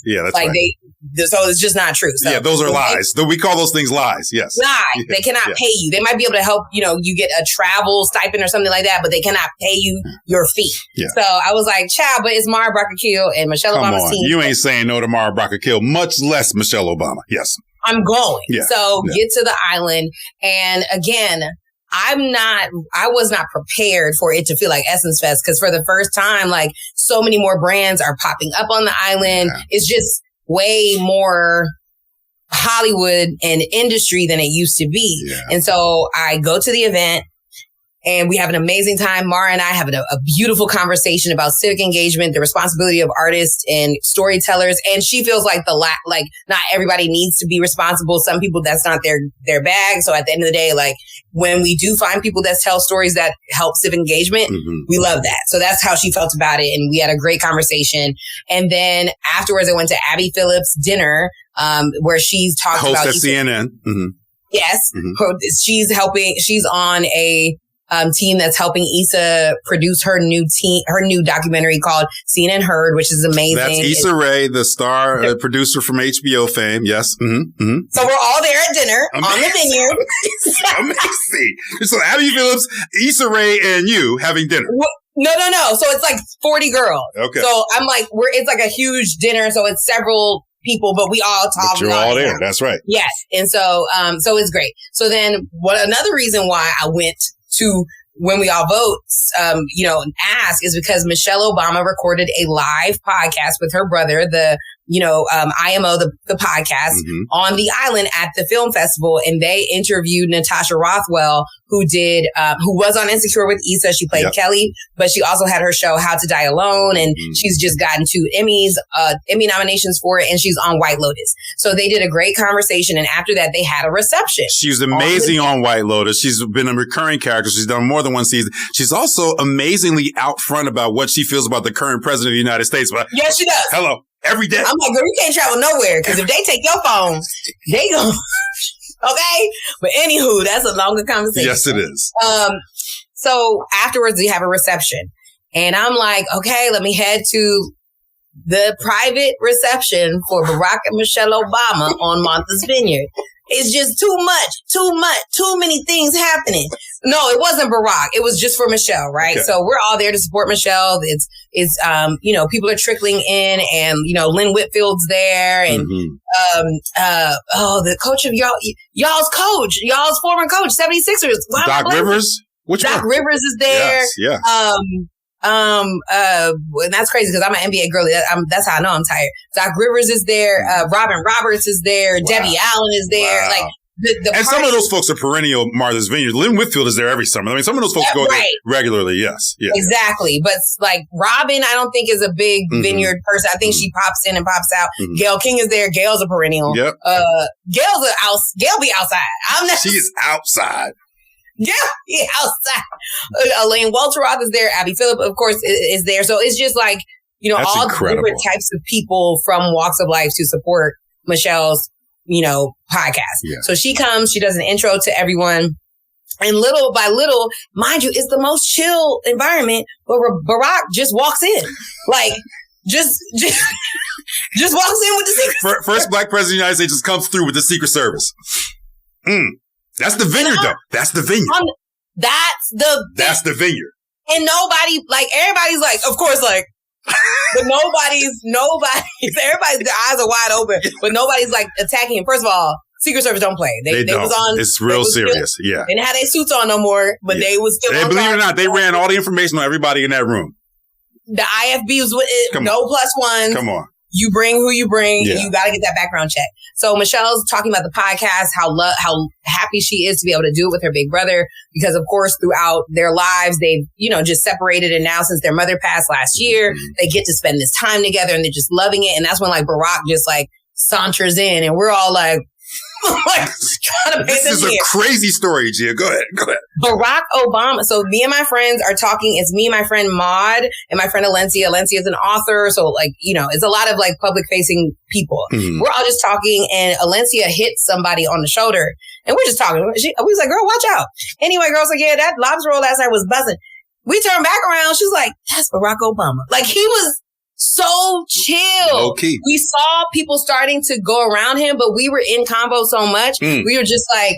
Yeah, that's like right. So it's just not true. So those are lies. We call those things lies. Yes. Lie. They cannot pay you. They might be able to help, you get a travel stipend or something like that, but they cannot pay you your fee. Yeah. So I was like, child, but it's Mara Brock-Akil and Michelle Obama's team. You ain't saying no to Mara Brock-Akil, much less Michelle Obama. Yes. I'm going. Yeah. So get to the island. And again, I was not prepared for it to feel like Essence Fest because for the first time, like so many more brands are popping up on the island. Yeah. It's just way more Hollywood and industry than it used to be. Yeah. And so I go to the event and we have an amazing time. Mara and I have a beautiful conversation about civic engagement, the responsibility of artists and storytellers. And she feels like not everybody needs to be responsible. Some people, that's not their bag. So at the end of the day, like when we do find people that tell stories that help civic engagement, we love that. So that's how she felt about it. And we had a great conversation. And then afterwards, I went to Abby Phillips' dinner, where she's talking about host at CNN. Yes. She's on a team that's helping Issa produce her new documentary called Seen and Heard, which is amazing. That's Issa Rae, the star producer from HBO fame. Yes. So we're all there at dinner on the Vineyard. Amazing. So Abby Phillips, Issa Rae, and you having dinner. No. So it's like 40 girls. Okay. So I'm like, it's like a huge dinner. So it's several people, but we all talk. But you're all there. That's right. Yes. And so it's great. So then another reason why I went to When We All Vote, and ask is because Michelle Obama recorded a live podcast with her brother, the IMO, the podcast, on the island at the film festival. And they interviewed Natasha Rothwell, who was on Insecure with Issa. She played Kelly, but she also had her show How to Die Alone. And she's just gotten 2 Emmy nominations for it. And she's on White Lotus. So they did a great conversation. And after that, they had a reception. She was amazing on White Lotus. She's been a recurring character. She's done more than one season. She's also amazingly out front about what she feels about the current president of the United States. But yes, she does. Hello. Every day. I'm like, girl, you can't travel nowhere because if they take your phone, they go. Okay. But anywho, that's a longer conversation. Yes, it is. So afterwards, we have a reception. And I'm like, okay, let me head to the private reception for Barack and Michelle Obama on Martha's Vineyard. It's just too many things happening. No, it wasn't Barack. It was just for Michelle, right? Okay. So we're all there to support Michelle. It's people are trickling in, and, Lynn Whitfield's there, and, the coach of y'all's former coach, 76ers. Doc Rivers? Which Doc one? Rivers is there. Yes. And that's crazy because I'm an NBA girly. That's how I know I'm tired. Doc Rivers is there. Robin Roberts is there. Wow. Debbie Allen is there. Wow. Like and some of those folks are perennial Martha's Vineyard. Lynn Whitfield is there every summer. I mean, some of those folks go there regularly. Yes. Yeah. Exactly. But like Robin, I don't think is a big Vineyard person. I think she pops in and pops out. Gayle King is there. Gail's a perennial. Yep. Gail be outside. She is outside. Yeah, outside. Elaine Welteroth is there. Abby Phillip, of course, is there. So it's just like, that's all incredible. Different types of people from walks of life to support Michelle's, podcast. Yeah. So she comes, she does an intro to everyone. And little by little, mind you, it's the most chill environment, but Barack just walks in. Like, just walks in with the Secret Service. First black president of the United States just comes through with the Secret Service. That's the Vineyard, though. That's the Vineyard. That's the Vineyard. And nobody, like, everybody's like, of course, like, but nobody's, their eyes are wide open, but nobody's like attacking him. First of all, Secret Service don't play. They don't. Was on. It's real serious. Yeah. They didn't have their suits on no more, but they was still. Believe it or not, they ran all the information on everybody in that room. The IFB was with it. No +1. Come on. You bring who you bring, and you got to get that background check. So Michelle's talking about the podcast, how happy she is to be able to do it with her big brother, because of course throughout their lives they've just separated, and now since their mother passed last year, they get to spend this time together, and they're just loving it. And that's when like Barack just like saunters in, and we're all like. Trying to pay this is a crazy story, Gia. Go ahead. Barack Obama. So me and my friends are talking. It's me and my friend Maud and my friend Alencia. Alencia is an author. So like, it's a lot of like public facing people. We're all just talking, and Alencia hits somebody on the shoulder, and we're just talking. We was like, girl, watch out. Anyway, girl's like, yeah, that lobster roll last night was buzzing. We turned back around. She's like, that's Barack Obama. Like he was so chill. Okay. We saw people starting to go around him, but we were in convo so much. We were just like,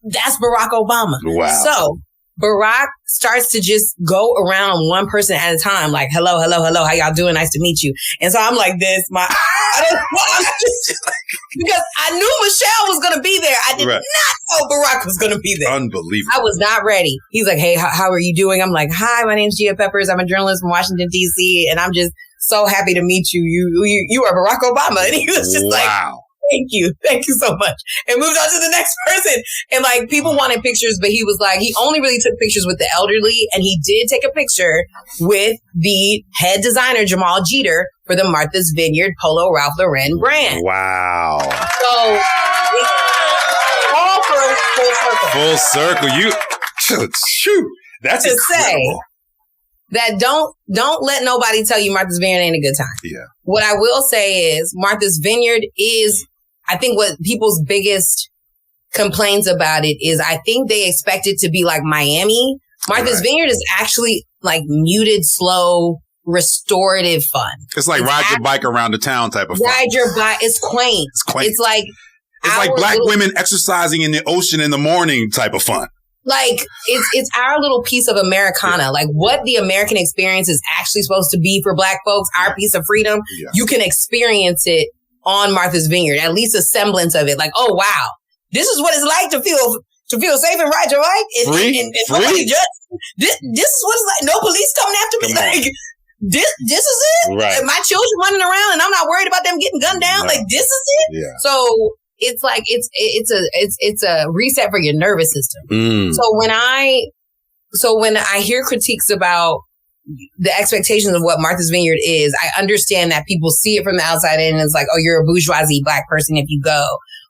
that's Barack Obama. Wow. So Barack starts to just go around one person at a time, like, hello, how y'all doing? Nice to meet you. And so I'm like this, I don't know, because I knew Michelle was going to be there. I did not know Barack was going to be there. Unbelievable. I was not ready. He's like, hey, how are you doing? I'm like, hi, my name's Gia Peppers. I'm a journalist from Washington, D.C. And I'm just so happy to meet you. You are Barack Obama. And he was just like, thank you so much. And moved on to the next person. And like people wanted pictures, but he was like, he only really took pictures with the elderly. And he did take a picture with the head designer, Jamal Jeter, for the Martha's Vineyard Polo Ralph Lauren brand. Wow. So all full circle. Full circle. Shoot. That's incredible. That don't let nobody tell you Martha's Vineyard ain't a good time. Yeah. What I will say is Martha's Vineyard is, I think what people's biggest complaints about it is I think they expect it to be like Miami. Martha's Vineyard is actually like muted, slow, restorative fun. It's like ride your bike around the town type of fun. Ride your bike. It's quaint. It's like black women exercising in the ocean in the morning type of fun. Like, it's our little piece of Americana. Like, what the American experience is actually supposed to be for Black folks, our piece of freedom, you can experience it on Martha's Vineyard, at least a semblance of it. Like, oh, wow, this is what it's like to feel safe and right, right? And nobody just, this is what it's like. No police coming after me. Like, this is it. Right. And my children running around and I'm not worried about them getting gunned down. Like, this is it. Yeah. So it's like, it's a reset for your nervous system. So when I hear critiques about the expectations of what Martha's Vineyard is, I understand that people see it from the outside in and it's like, oh, you're a bourgeoisie Black person if you go.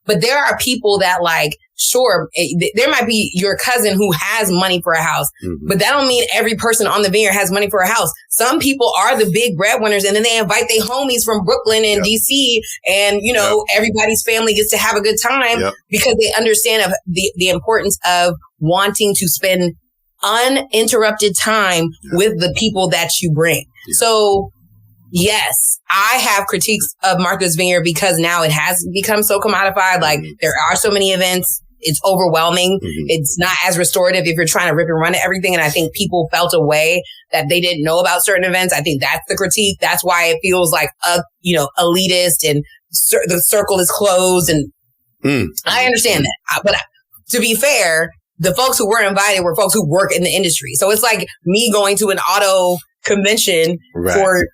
But there are people that, like, sure, there might be your cousin who has money for a house, but that don't mean every person on the vineyard has money for a house. Some people are the big breadwinners, and then they invite their homies from Brooklyn and DC, and, you know, everybody's family gets to have a good time because they understand of the importance of wanting to spend uninterrupted time with the people that you bring. So, yes, I have critiques of Martha's Vineyard because now it has become so commodified. Like, there are so many events. It's overwhelming. It's not as restorative if you're trying to rip and run at everything. And I think people felt a way that they didn't know about certain events. I think that's the critique. That's why it feels like, elitist and the circle is closed. And I understand that. But to be fair, the folks who were invited were folks who work in the industry. So it's like me going to an auto convention for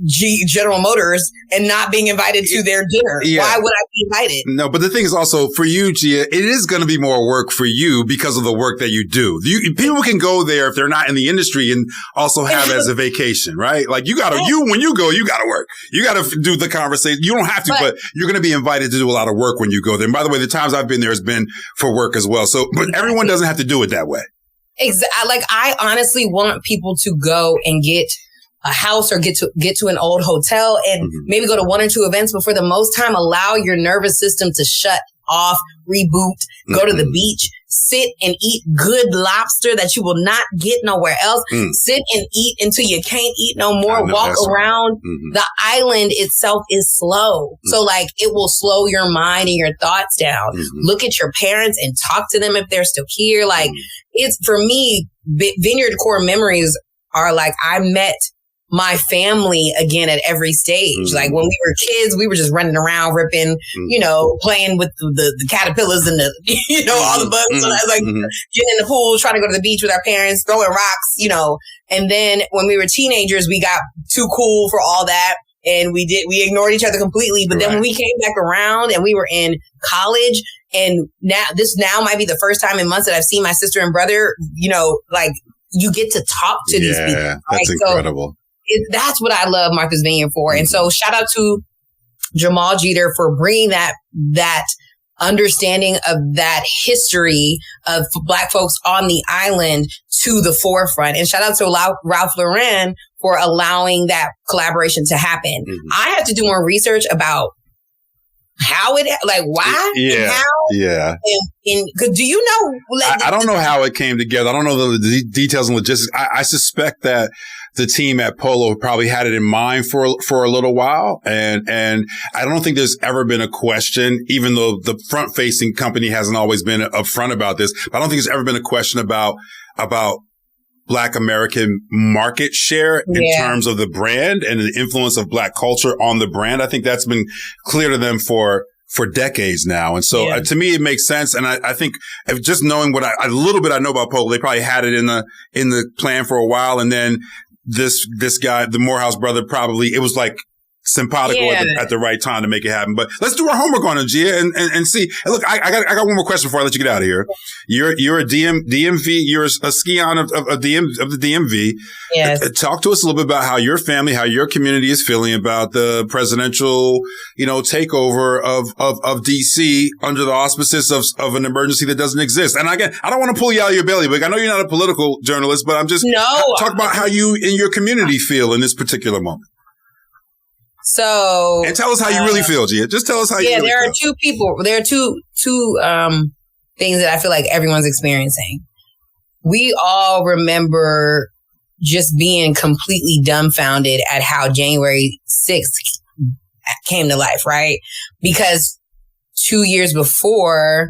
General Motors and not being invited to their dinner. Why would I be invited? No, but the thing is also for you, Gia, it is going to be more work for you because of the work that you do. People can go there if they're not in the industry and also have it as a vacation, right? Like when you go, you got to work. You got to do the conversation. You don't have to, but you're going to be invited to do a lot of work when you go there. And by the way, the times I've been there has been for work as well. So, but everyone doesn't have to do it that way. Exactly. Like, I honestly want people to go and get a house or get to an old hotel and maybe go to one or two events, but for the most time, allow your nervous system to shut off, reboot, go to the beach, sit and eat good lobster that you will not get nowhere else. Sit and eat until you can't eat no more. Walk around. The island itself is slow. So, like, it will slow your mind and your thoughts down. Look at your parents and talk to them if they're still here. Like, it's, for me, Vineyard core memories are like, I met my family again at every stage. Like, when we were kids, we were just running around, ripping, playing with the caterpillars and the, all the bugs. So I was like getting in the pool, trying to go to the beach with our parents, throwing rocks, And then when we were teenagers, we got too cool for all that. And we ignored each other completely. But then when we came back around and we were in college, and now might be the first time in months that I've seen my sister and brother, like, you get to talk to these people. Yeah, that's incredible. That's what I love Martha's Vineyard for. And so shout out to Jamal Jeter for bringing that understanding of that history of Black folks on the island to the forefront. And shout out to Ralph Lauren for allowing that collaboration to happen. I had to do more research about how it, like, why and how. Yeah. And do you know? Like, I don't know how it came together. I don't know the details and logistics. I suspect that the team at Polo probably had it in mind for a little while. And I don't think there's ever been a question, even though the front facing company hasn't always been upfront about this, but I don't think there's ever been a question about Black American market share in terms of the brand and the influence of Black culture on the brand. I think that's been clear to them for decades now. And so to me, it makes sense. And I think just knowing what a little bit I know about Polo, they probably had it in the plan for a while. And then this guy, the Morehouse brother, it was like simpatico at the right time to make it happen. But let's do our homework on it, Gia, and see. And look, I got one more question before I let you get out of here. You're a DMV, you're a scion of the DMV. Yes. Talk to us a little bit about how your family, how your community is feeling about the presidential, takeover of DC under the auspices of an emergency that doesn't exist. And again, I don't want to pull you out of your belly, but I know you're not a political journalist, but I'm just talk about how you and your community feel in this particular moment. So, and tell us how you really feel, Gia. Just tell us how you really feel. There are two people. There are two things that I feel like everyone's experiencing. We all remember just being completely dumbfounded at how January 6th came to life, right? Because 2 years before,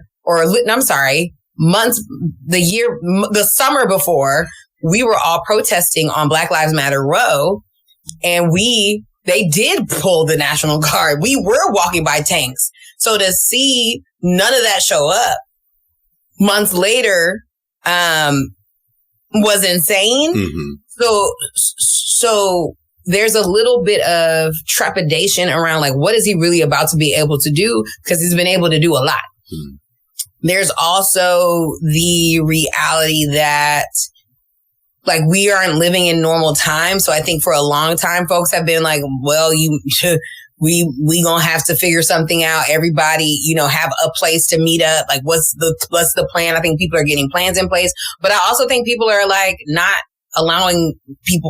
the summer before, we were all protesting on Black Lives Matter Row, and they did pull the National Guard. We were walking by tanks. So to see none of that show up months later, was insane. Mm-hmm. So there's a little bit of trepidation around, like, what is he really about to be able to do? Because he's been able to do a lot. Mm-hmm. There's also the reality that, like, we aren't living in normal times. So I think for a long time, folks have been like, well, we gonna have to figure something out. Everybody, have a place to meet up. Like, what's the plan? I think people are getting plans in place, but I also think people are like not allowing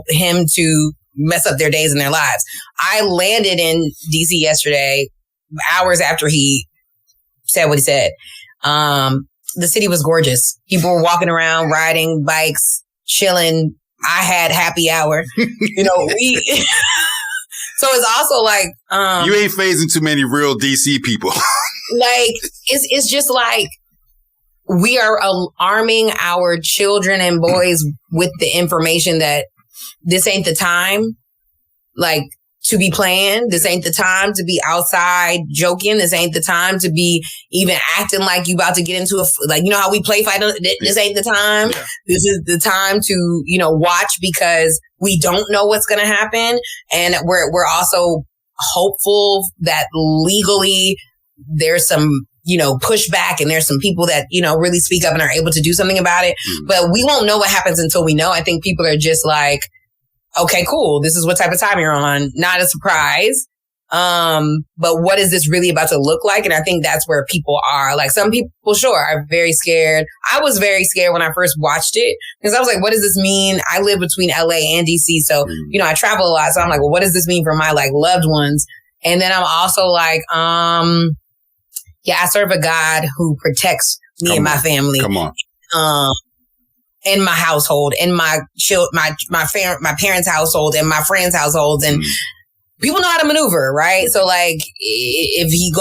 him to mess up their days and their lives. I landed in DC yesterday, hours after he said what he said. The city was gorgeous. People were walking around, riding bikes, chilling. I had happy hour. So it's also like, you ain't phasing too many real DC people. Like, it's just like, we are arming our children and boys with the information that this ain't the time, like, to be playing. This ain't the time to be outside joking. This ain't the time to be even acting like you about to get into how we play fight. This ain't the time. Yeah. This is the time to, watch, because we don't know what's going to happen. And we're also hopeful that legally there's some, pushback, and there's some people that, really speak up and are able to do something about it. Mm. But we won't know what happens until we know. I think people are just like, okay, cool. This is what type of time you're on. Not a surprise. But what is this really about to look like? And I think that's where people are. Like, some people, sure, are very scared. I was very scared when I first watched it, because I was like, what does this mean? I live between LA and DC. So, I travel a lot. So I'm like, well, what does this mean for my loved ones? And then I'm also like, I serve a God who protects me and my family. Come on. In my household, in my parents' household, and my friends' households, and people know how to maneuver, right? So, like, if he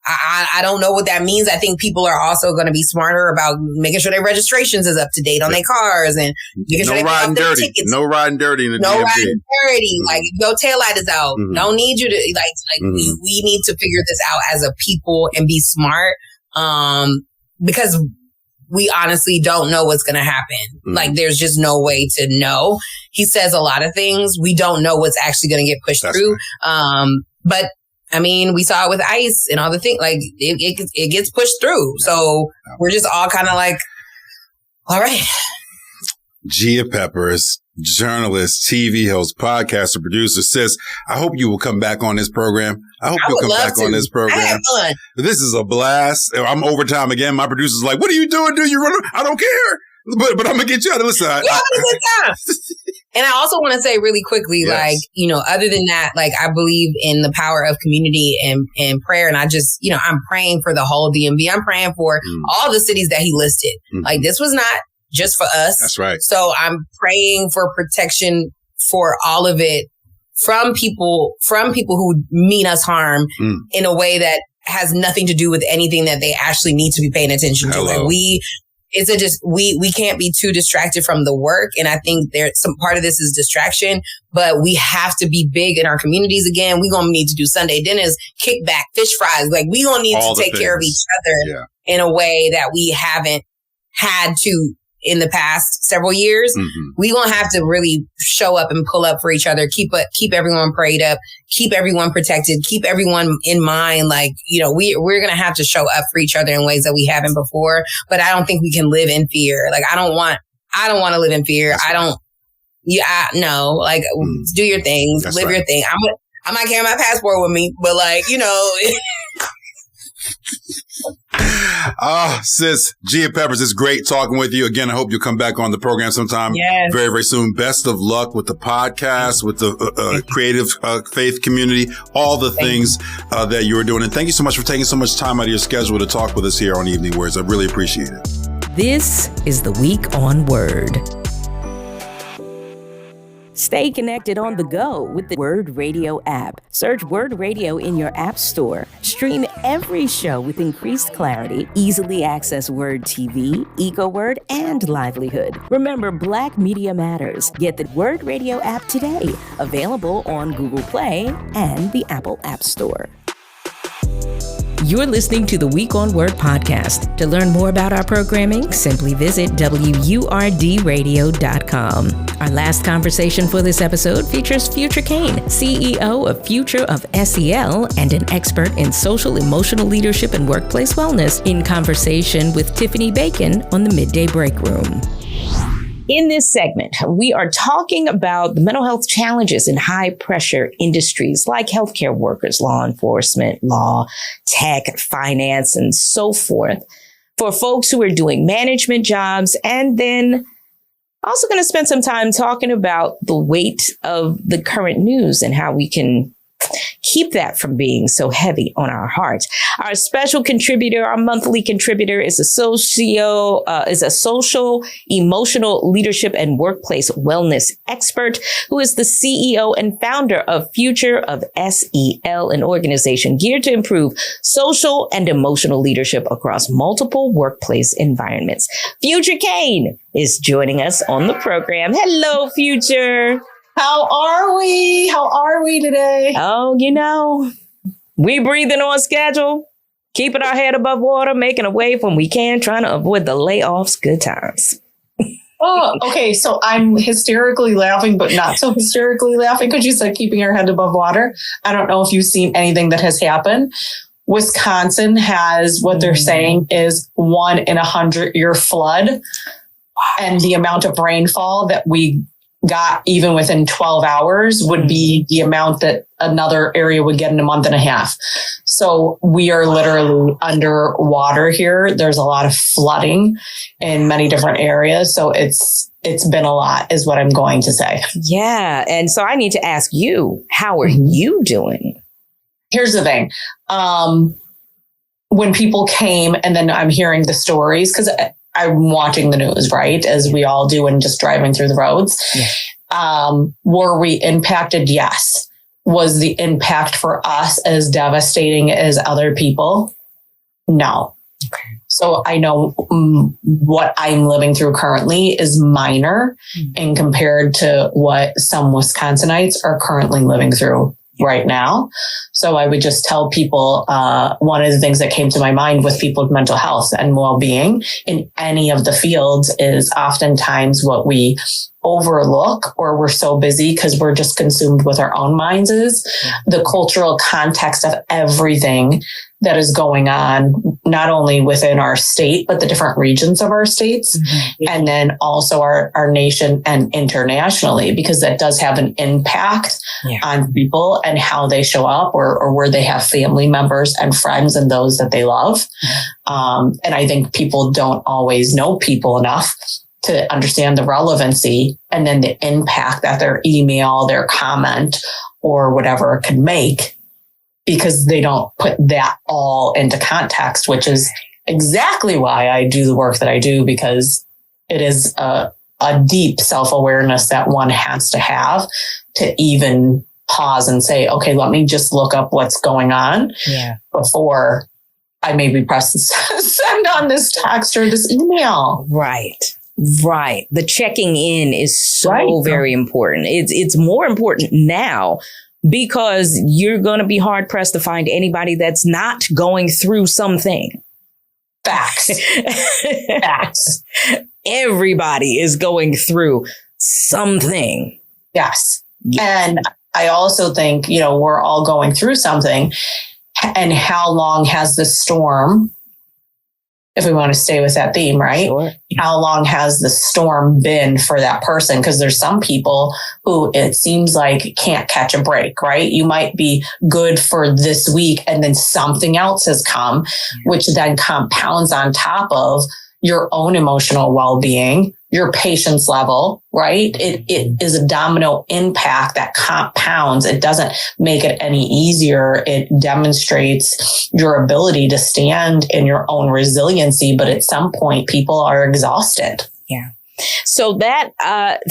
I don't know what that means. I think people are also going to be smarter about making sure their registrations is up to date on their cars, and making sure they pay off their tickets. No riding dirty in the DMV. No riding dirty. Mm-hmm. Like, your taillight is out. Mm-hmm. Don't need you to we need to figure this out as a people and be smart. Because we honestly don't know what's going to happen. Mm-hmm. Like, there's just no way to know. He says a lot of things. We don't know what's actually going to get pushed through. Right. But I mean, we saw it with ICE and all the things. Like, it gets pushed through. So we're just all kind of like, all right. Gia Peppers, journalist, TV host, podcaster, producer, sis, I hope you will come back on this program. I hope you'll come back on this program. I have fun. This is a blast. I'm overtime again. My producer's like, what are you doing? Do you run? I don't care. But I'm going to get you out of this side. And I also want to say really quickly, yes, other than that, like, I believe in the power of community and prayer. And I just, I'm praying for the whole DMV. I'm praying for all the cities that he listed. Mm-hmm. Like, this was not just for us. That's right. So I'm praying for protection for all of it from people who mean us harm in a way that has nothing to do with anything that they actually need to be paying attention to. Like, we can't be too distracted from the work. And I think there's some part of this is distraction, but we have to be big in our communities again. We're going to need to do Sunday dinners, kickback, fish fries. Like, we're going to need to take care of each other in a way that we haven't had to in the past several years. Mm-hmm. We're going to have to really show up and pull up for each other, keep everyone prayed up, keep everyone protected, keep everyone in mind. Like, we're going to have to show up for each other in ways that we haven't before, but I don't think we can live in fear. Like, I don't want to live in fear. No, like, do your things, live your thing. I might carry my passport with me, but sis, Gia Peppers, it's great talking with you. Again, I hope you'll come back on the program sometime very, very soon. Best of luck with the podcast, with the creative faith community, all the things that you're doing. And thank you so much for taking so much time out of your schedule to talk with us here on Evening WURDs. I really appreciate it. This is the Week on Word. Stay connected on the go with the WURD Radio app. Search WURD Radio in your app store. Stream every show with increased clarity, easily access WURD TV, EcoWord, and Livelihood. Remember, Black Media Matters. Get the WURD Radio app today. Available on Google Play and the Apple App Store. You're listening to the Week on WURD podcast. To learn more about our programming, simply visit WURDradio.com. Our last conversation for this episode features Future Cain, CEO of Future of SEL and an expert in social emotional leadership and workplace wellness, in conversation with Tiffany Bacon on the Midday Break Room. In this segment, we are talking about the mental health challenges in high-pressure industries like healthcare workers, law enforcement, law, tech, finance, and so forth, for folks who are doing management jobs. And then also going to spend some time talking about the weight of the current news and how we can keep that from being so heavy on our hearts. Our special contributor, our monthly contributor, is a social, emotional leadership and workplace wellness expert who is the CEO and founder of Future of SEL, an organization geared to improve social and emotional leadership across multiple workplace environments. Future Cain is joining us on the program. Hello, Future. How are we? How are we today? Oh, we breathing on schedule, keeping our head above water, making a wave when we can, trying to avoid the layoffs. Good times. Oh, okay. So I'm hysterically laughing, but not so hysterically laughing because you said keeping our head above water. I don't know if you've seen anything that has happened. Wisconsin has what they're saying is 1 in 100-year flood. And the amount of rainfall that we got even within 12 hours would be the amount that another area would get in a month and a half. So we are literally underwater here. There's a lot of flooding in many different areas. So it's been a lot is what I'm going to say. Yeah. And so I need to ask you, how are you doing? Here's the thing. When people came and then I'm hearing the stories, because I'm watching the news, right? As we all do and just driving through the roads. Yeah. Were we impacted? Yes. Was the impact for us as devastating as other people? No. Okay. So I know what I'm living through currently is minor and compared to what some Wisconsinites are currently living through right now. So I would just tell people, one of the things that came to my mind with people with mental health and well-being in any of the fields is oftentimes what we overlook or we're so busy because we're just consumed with our own minds is the cultural context of everything that is going on, not only within our state, but the different regions of our states, and then also our nation and internationally, because that does have an impact on people and how they show up or where they have family members and friends and those that they love. And I think people don't always know people enough to understand the relevancy and then the impact that their email, their comment, or whatever could make, because they don't put that all into context, which is exactly why I do the work that I do, because it is a deep self-awareness that one has to have to even pause and say, okay, let me just look up what's going on before I maybe press send on this text or this email. Right. The checking in is so very important. It's more important now because you're going to be hard pressed to find anybody that's not going through something. Facts. Everybody is going through something. Yes. And I also think, we're all going through something. And how long has the storm, if we want to stay with that theme, right? Sure. How long has the storm been for that person? Because there's some people who it seems like can't catch a break, right? You might be good for this week and then something else has come, which then compounds on top of your own emotional well-being, your patience level, right? It is a domino impact that compounds. It doesn't make it any easier. It demonstrates your ability to stand in your own resiliency. But at some point, people are exhausted. Yeah. So that,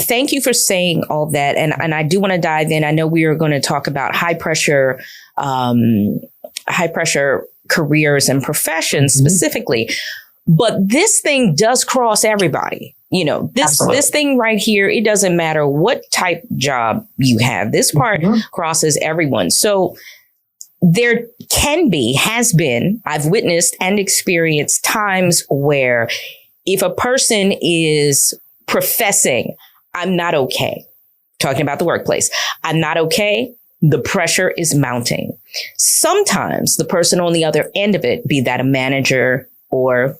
thank you for saying all that. And I do want to dive in. I know we are going to talk about high pressure careers and professions specifically, but this thing does cross everybody. You know, this thing right here, it doesn't matter what type job you have. This part crosses everyone. So there has been, I've witnessed and experienced times where if a person is professing, I'm not okay, talking about the workplace, I'm not okay, the pressure is mounting. Sometimes the person on the other end of it, be that a manager or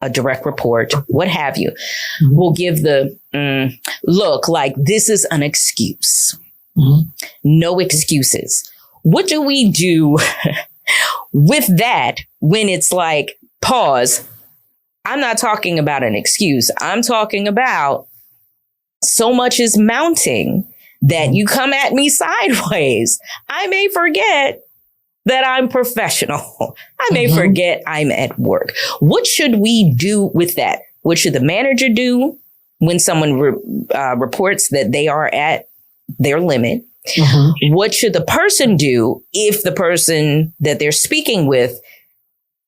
a direct report, what have you, will give the look like this is an excuse. No excuses. What do we do with that when it's like, pause, I'm not talking about an excuse. I'm talking about so much is mounting that you come at me sideways. I may forget that I'm professional. I may forget I'm at work. What should we do with that? What should the manager do when someone reports that they are at their limit? What should the person do if the person that they're speaking with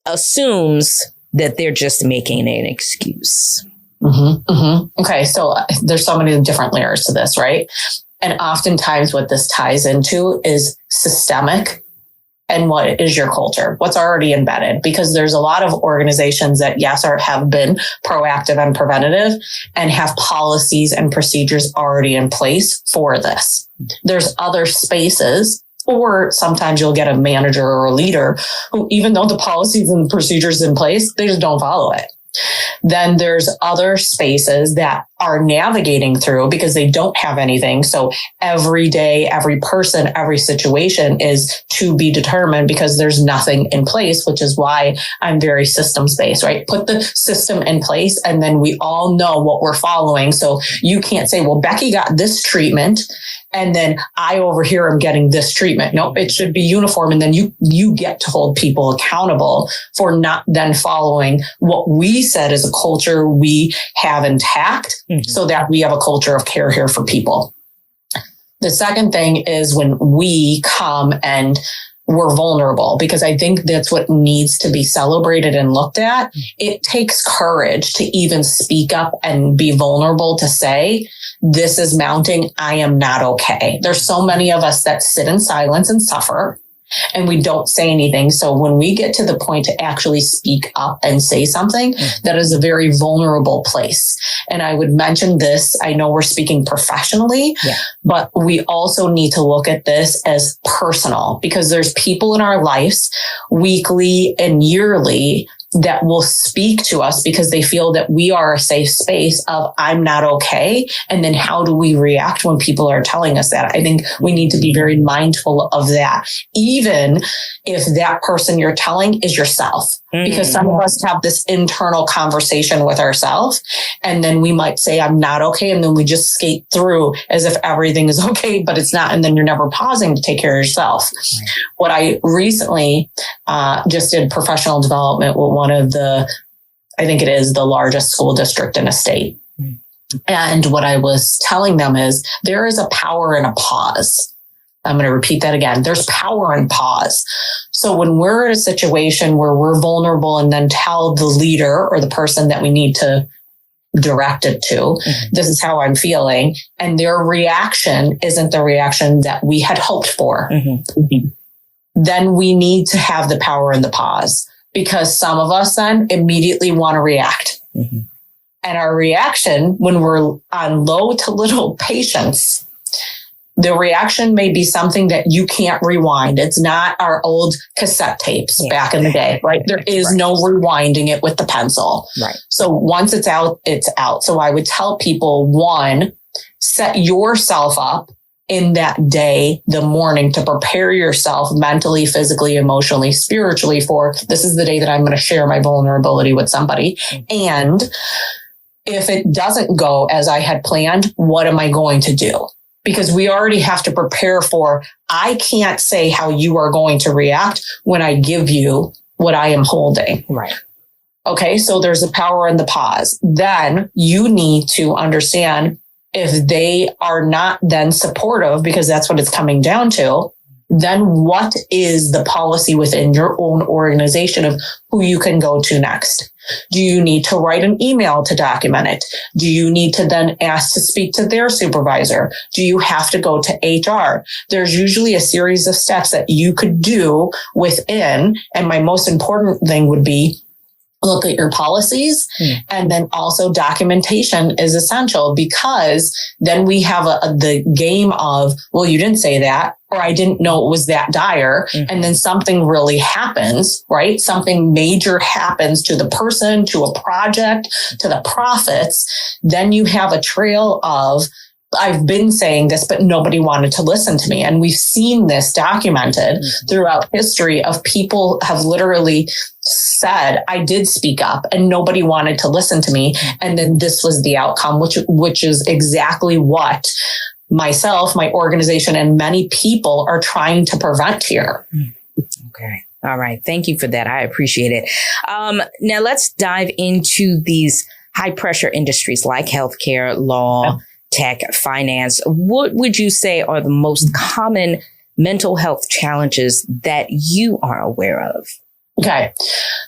assumes that they're just making an excuse? Okay, so there's so many different layers to this, right? And oftentimes what this ties into is systemic and what is your culture, what's already embedded, because there's a lot of organizations that, yes, have been proactive and preventative and have policies and procedures already in place for this. There's other spaces, or sometimes you'll get a manager or a leader who, even though the policies and procedures in place, they just don't follow it. Then there's other spaces that are navigating through because they don't have anything. So every day, every person, every situation is to be determined because there's nothing in place, which is why I'm very systems based, right? Put the system in place and then we all know what we're following. So you can't say, well, Becky got this treatment and then I over here am getting this treatment. Nope, it should be uniform. And then you get to hold people accountable for not then following what we said as a culture we have intact so that we have a culture of care here for people. The second thing is when we come and we're vulnerable, because I think that's what needs to be celebrated and looked at. It takes courage to even speak up and be vulnerable to say, this is mounting. I am not okay. There's so many of us that sit in silence and suffer and we don't say anything. So when we get to the point to actually speak up and say something, that is a very vulnerable place. And I would mention this. I know we're speaking professionally, but we also need to look at this as personal, because there's people in our lives weekly and yearly that will speak to us because they feel that we are a safe space of I'm not okay. And then how do we react when people are telling us that? I think we need to be very mindful of that, even if that person you're telling is yourself, because some of us have this internal conversation with ourselves and then we might say, I'm not okay. And then we just skate through as if everything is okay, but it's not. And then you're never pausing to take care of yourself. What I recently just did professional development with one of the, I think it is the largest school district in a state. And what I was telling them is there is a power in a pause. I'm going to repeat that again. There's power in pause. So when we're in a situation where we're vulnerable and then tell the leader or the person that we need to direct it to, this is how I'm feeling, and their reaction isn't the reaction that we had hoped for, then we need to have the power in the pause, because some of us then immediately want to react. And our reaction when we're on low to little patience, the reaction may be something that you can't rewind. It's not our old cassette tapes back in the day, right? There is no rewinding it with the pencil. So once it's out, it's out. So I would tell people, one, set yourself up in that day, the morning, to prepare yourself mentally, physically, emotionally, spiritually for this is the day that I'm going to share my vulnerability with somebody. And if it doesn't go as I had planned, what am I going to do? Because we already have to prepare for, I can't say how you are going to react when I give you what I am holding. Okay, so there's a power in the pause. Then you need to understand if they are not then supportive, because that's what it's coming down to, then what is the policy within your own organization of who you can go to next? Do you need to write an email to document it? Do you need to then ask to speak to their supervisor? Do you have to go to HR? There's usually a series of steps that you could do within. And my most important thing would be look at your policies, and then also documentation is essential, because then we have the game of, well, you didn't say that, or I didn't know it was that dire. And then something really happens, right? Something major happens to the person, to a project, to the profits. Then you have a trail of, I've been saying this, but nobody wanted to listen to me. And we've seen this documented throughout history of people have literally said, I did speak up and nobody wanted to listen to me. And then this was the outcome, which is exactly what myself, my organization, and many people are trying to prevent here. Okay. All right. Thank you for that. I appreciate it. Now let's dive into these high pressure industries like healthcare, law, tech, finance. What would you say are the most common mental health challenges that you are aware of? Okay.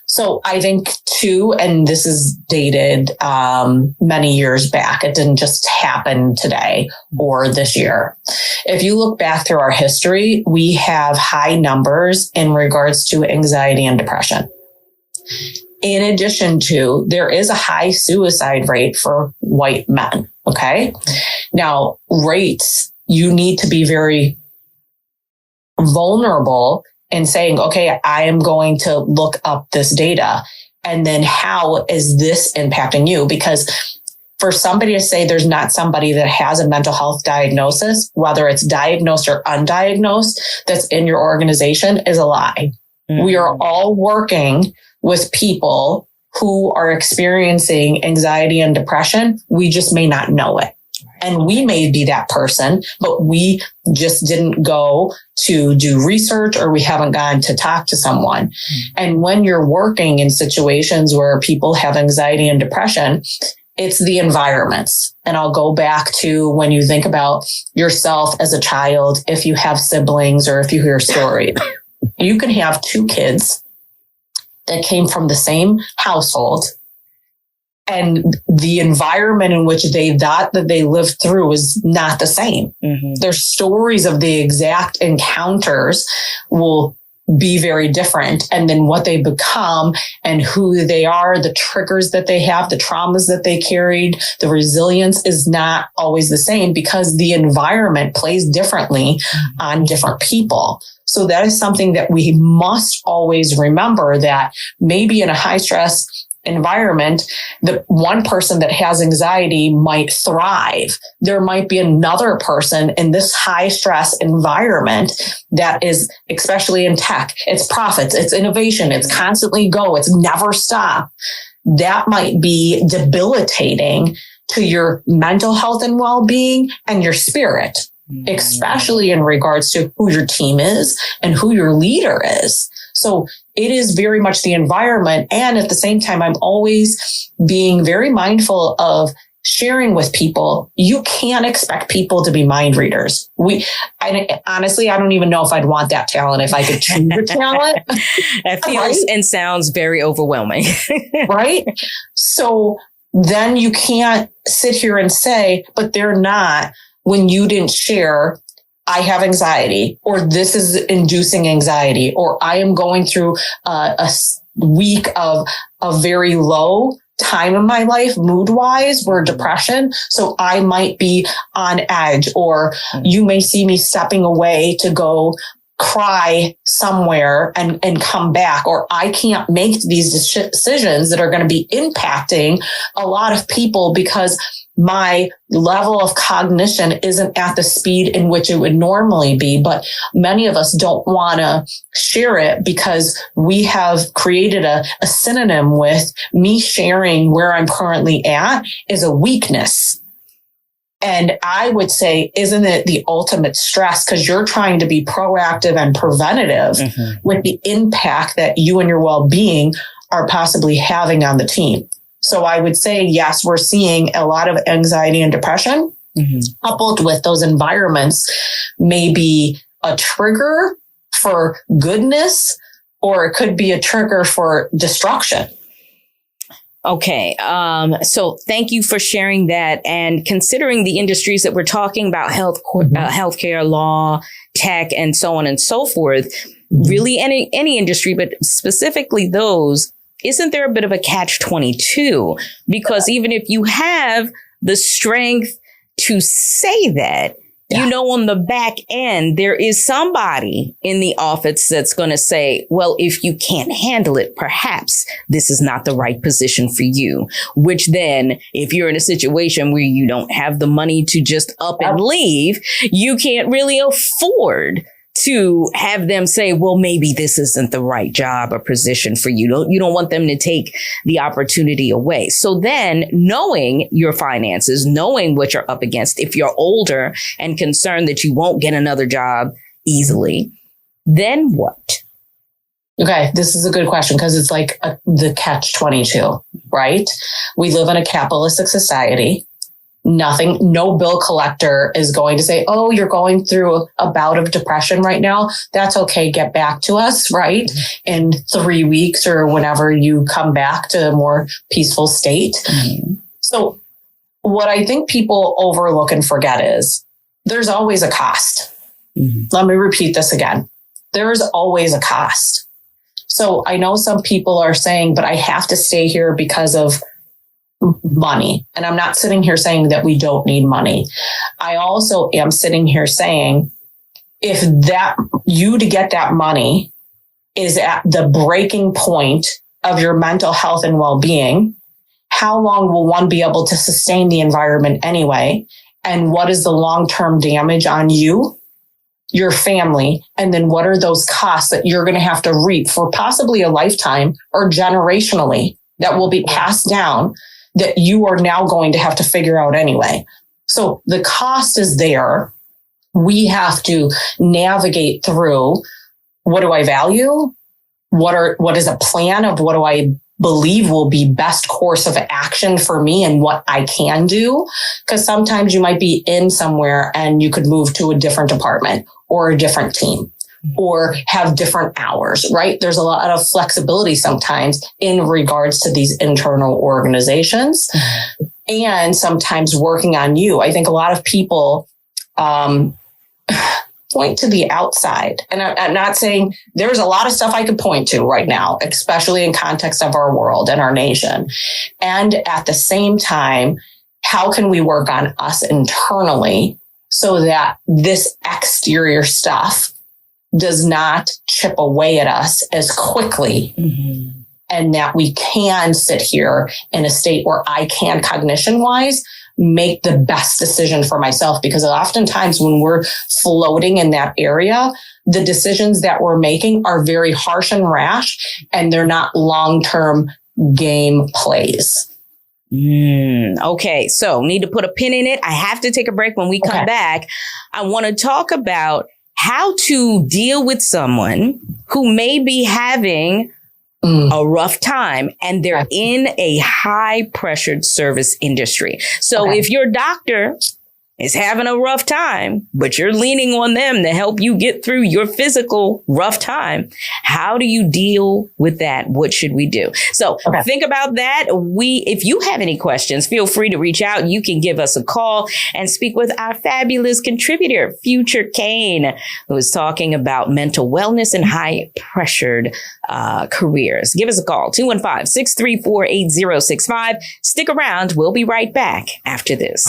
So I think too, and this is dated many years back. It didn't just happen today or this year. If you look back through our history, we have high numbers in regards to anxiety and depression. In addition to, there is a high suicide rate for white men. Okay. Now, rates, you need to be very vulnerable in saying, okay, I am going to look up this data. And then how is this impacting you? Because for somebody to say there's not somebody that has a mental health diagnosis, whether it's diagnosed or undiagnosed, that's in your organization is a lie. We are all working with people who are experiencing anxiety and depression. We just may not know it. And we may be that person, but we just didn't go to do research, or we haven't gone to talk to someone. And when you're working in situations where people have anxiety and depression, it's the environments. And I'll go back to when you think about yourself as a child, if you have siblings or if you hear stories, you can have two kids that came from the same household, and the environment in which they thought that they lived through is not the same. Their stories of the exact encounters will be very different. And then what they become and who they are, the triggers that they have, the traumas that they carried, the resilience is not always the same, because the environment plays differently on different people. So that is something that we must always remember, that maybe in a high stress environment, the one person that has anxiety might thrive. There might be another person in this high stress environment that is, especially in tech, it's profits, it's innovation, it's constantly go, it's never stop. That might be debilitating to your mental health and well-being and your spirit, especially in regards to who your team is and who your leader is. So it is very much the environment. And at the same time, I'm always being very mindful of sharing with people. You can't expect people to be mind readers. Honestly, I don't even know if I'd want that talent if I could choose a talent. That feels and sounds very overwhelming. Right? So then you can't sit here and say, but they're not, when you didn't share, I have anxiety, or this is inducing anxiety, or I am going through a week of a very low time in my life, mood wise, where depression. So I might be on edge, or you may see me stepping away to go cry somewhere and come back, or I can't make these decisions that are going to be impacting a lot of people because my level of cognition isn't at the speed in which it would normally be. But many of us don't want to share it because we have created a synonym with me sharing where I'm currently at is a weakness. And I would say, isn't it the ultimate stress? Because you're trying to be proactive and preventative with the impact that you and your well-being are possibly having on the team. So I would say, yes, we're seeing a lot of anxiety and depression coupled with those environments may be a trigger for goodness, or it could be a trigger for destruction. Okay. So thank you for sharing that. And considering the industries that we're talking about, healthcare, law, tech, and so on and so forth, really any industry, but specifically those, isn't there a bit of a catch-22? Because even if you have the strength to say that, you know, on the back end, there is somebody in the office that's going to say, well, if you can't handle it, perhaps this is not the right position for you. Which then, if you're in a situation where you don't have the money to just up and leave, you can't really afford to have them say, well, maybe this isn't the right job or position for you. You don't want them to take the opportunity away. So then, knowing your finances, knowing what you're up against, if you're older and concerned that you won't get another job easily, then what? Okay, this is a good question because it's like the catch-22, right? We live in a capitalistic society. No bill collector is going to say, oh, you're going through a bout of depression right now. That's okay. Get back to us, right? In 3 weeks or whenever you come back to a more peaceful state. So what I think people overlook and forget is there's always a cost. Let me repeat this again. There's always a cost. So I know some people are saying, but I have to stay here because of money. And I'm not sitting here saying that we don't need money. I also am sitting here saying, if to get that money is at the breaking point of your mental health and well-being, how long will one be able to sustain the environment anyway? And what is the long-term damage on you, your family? And then what are those costs that you're going to have to reap for possibly a lifetime or generationally that will be passed down that you are now going to have to figure out anyway? So the cost is there. We have to navigate through, what do I value? What is a plan of what do I believe will be best course of action for me and what I can do? Because sometimes you might be in somewhere and you could move to a different department or a different team, or have different hours, right? There's a lot of flexibility sometimes in regards to these internal organizations and sometimes working on you. I think a lot of people point to the outside. And I'm not saying there's a lot of stuff I could point to right now, especially in context of our world and our nation. And at the same time, how can we work on us internally so that this exterior stuff does not chip away at us as quickly, and that we can sit here in a state where I can, cognition wise, make the best decision for myself. Because oftentimes when we're floating in that area, the decisions that we're making are very harsh and rash, and they're not long-term game plays. Okay, so need to put a pin in it. I have to take a break. When we come back, I want to talk about how to deal with someone who may be having a rough time and they're in a high pressured service industry. So if your doctor is having a rough time, but you're leaning on them to help you get through your physical rough time, how do you deal with that? What should we do? So think about that. If you have any questions, feel free to reach out. You can give us a call and speak with our fabulous contributor, Future Cain, who is talking about mental wellness and high pressured careers. Give us a call, 215-634-8065. Stick around. We'll be right back after this.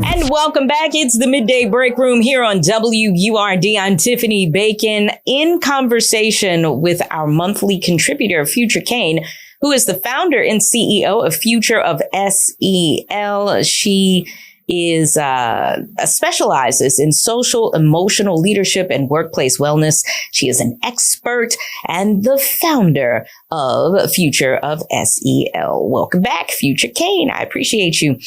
And welcome back. It's the Midday Break Room here on WURD. I'm Tiffany Bacon in conversation with our monthly contributor, Future Cain, who is the founder and CEO of Future of SEL. She specializes in social emotional leadership and workplace wellness. She is an expert and the founder of Future of SEL. Welcome back, Future Cain. I appreciate you.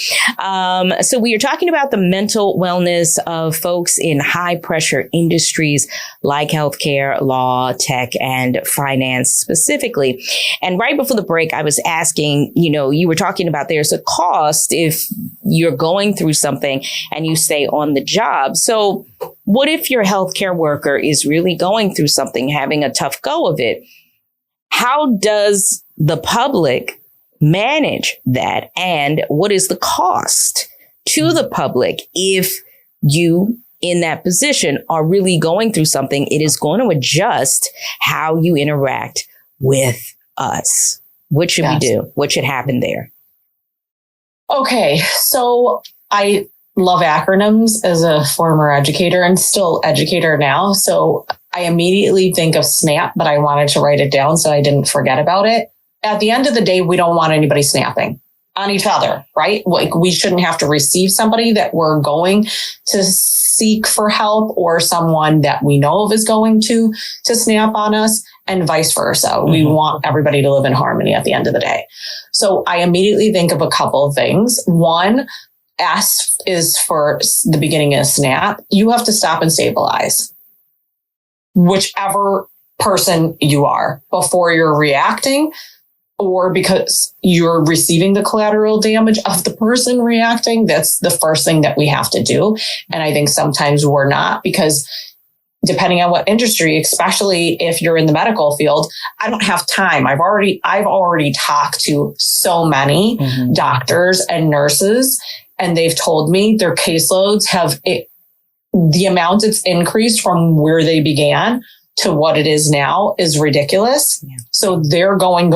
So we are talking about the mental wellness of folks in high pressure industries like healthcare, law, tech, and finance specifically. And right before the break, I was asking, you were talking about there's a cost if you're going through something and you stay on the job. So what if your healthcare worker is really going through something, having a tough go of it? How does the public manage that? And what is the cost to the public if you, in that position, are really going through something? It is going to adjust how you interact with us. What should we do? What should happen there? Okay, so I love acronyms as a former educator and still educator now. So I immediately think of SNAP, but I wanted to write it down so I didn't forget about it. At the end of the day, we don't want anybody snapping on each other, right? Like, we shouldn't have to receive somebody that we're going to seek for help or someone that we know of is going to snap on us, and vice versa. Mm-hmm. We want everybody to live in harmony at the end of the day. So I immediately think of a couple of things. One, S is for the beginning of SNAP. You have to stop and stabilize whichever person you are before you're reacting, or because you're receiving the collateral damage of the person reacting. That's the first thing that we have to do. And I think sometimes we're not, because depending on what industry, especially if you're in the medical field, I don't have time. I've already talked to so many doctors and nurses, and they've told me their caseloads the amount it's increased from where they began to what it is now is ridiculous. Yeah. So they're going,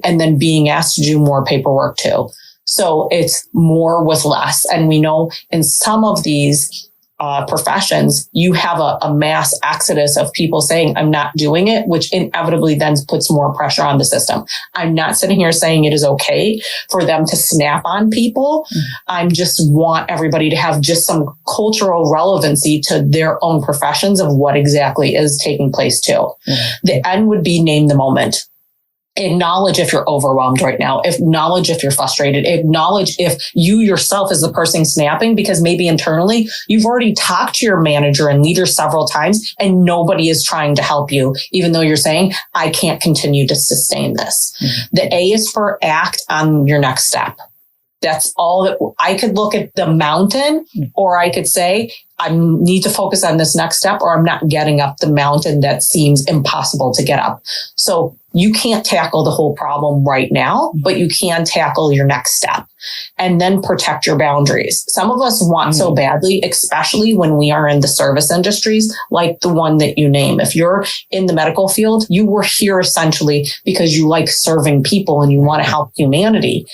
and then being asked to do more paperwork too. So it's more with less. And we know in some of these professions, you have a mass exodus of people saying, I'm not doing it, which inevitably then puts more pressure on the system. I'm not sitting here saying it is okay for them to snap on people. I just want everybody to have just some cultural relevancy to their own professions of what exactly is taking place too. The N would be name the moment. Acknowledge if you're overwhelmed right now. Acknowledge if you're frustrated. Acknowledge if you yourself is the person snapping, because maybe internally you've already talked to your manager and leader several times and nobody is trying to help you, even though you're saying, I can't continue to sustain this. The A is for act on your next step. That's all that I could look at the mountain, or I could say, I need to focus on this next step, or I'm not getting up the mountain that seems impossible to get up. So you can't tackle the whole problem right now, but you can tackle your next step, and then protect your boundaries. Some of us want so badly, especially when we are in the service industries, like the one that you name. If you're in the medical field, you were here essentially because you like serving people and you want to help humanity.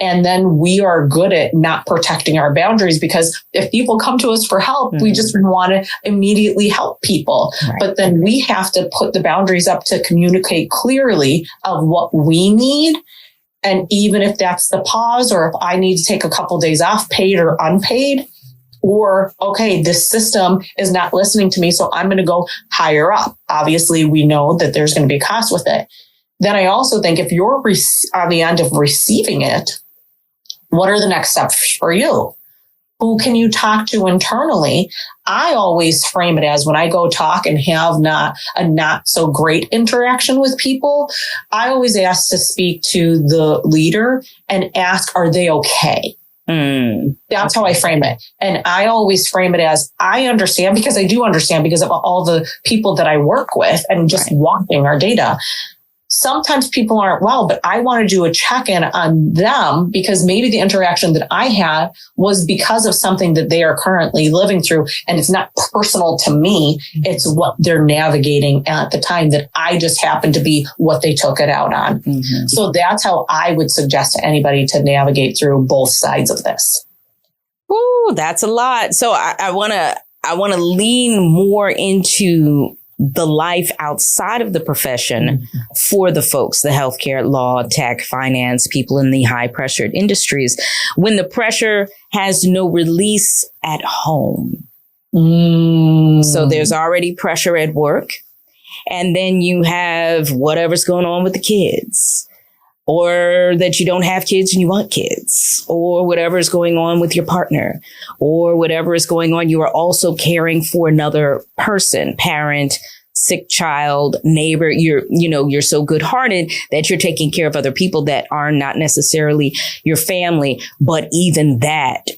And then we are good at not protecting our boundaries, because if people come to us for help, we just want to immediately help people. Right. But then we have to put the boundaries up to communicate clearly of what we need. And even if that's the pause, or if I need to take a couple days off, paid or unpaid, or, okay, this system is not listening to me, so I'm going to go higher up. Obviously, we know that there's going to be a cost with it. Then I also think if you're on the end of receiving it, what are the next steps for you? Who can you talk to internally? I always frame it as, when I go talk and have not so great interaction with people, I always ask to speak to the leader and ask, are they okay? That's how I frame it. And I always frame it as, I understand, because I do understand because of all the people that I work with and just watching our data. Sometimes people aren't well, but I want to do a check-in on them, because maybe the interaction that I had was because of something that they are currently living through. And it's not personal to me. It's what they're navigating at the time, that I just happen to be what they took it out on. So that's how I would suggest to anybody to navigate through both sides of this. Ooh, that's a lot. So I want to lean more into the life outside of the profession for the folks, the healthcare, law, tech, finance, people in the high pressured industries, when the pressure has no release at home. So there's already pressure at work. And then you have whatever's going on with the kids, or that you don't have kids and you want kids, or whatever is going on with your partner, or whatever is going on. You are also caring for another person, parent, sick child, neighbor. You're so good hearted that you're taking care of other people that are not necessarily your family. But even that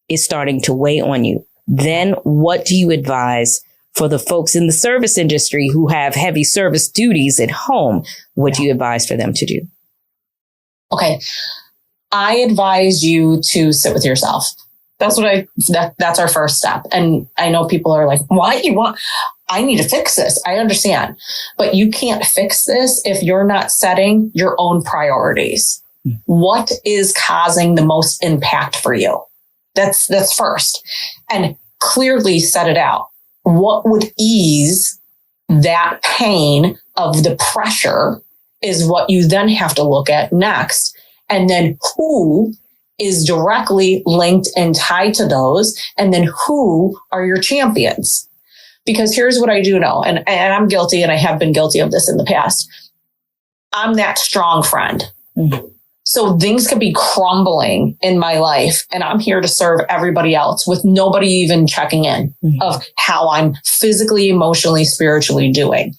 is starting to weigh on you. Then what do you advise for the folks in the service industry who have heavy service duties at home? What do you advise for them to do? Okay. I advise you to sit with yourself. That's our first step. And I know people are like, I need to fix this. I understand, but you can't fix this if you're not setting your own priorities. What is causing the most impact for you? That's first. And clearly set it out. What would ease that pain of the pressure is what you then have to look at next. And then who is directly linked and tied to those? And then who are your champions? Because here's what I do know, and I'm guilty, and I have been guilty of this in the past. I'm that strong friend. Mm-hmm. So things could be crumbling in my life, and I'm here to serve everybody else with nobody even checking in of how I'm physically, emotionally, spiritually doing.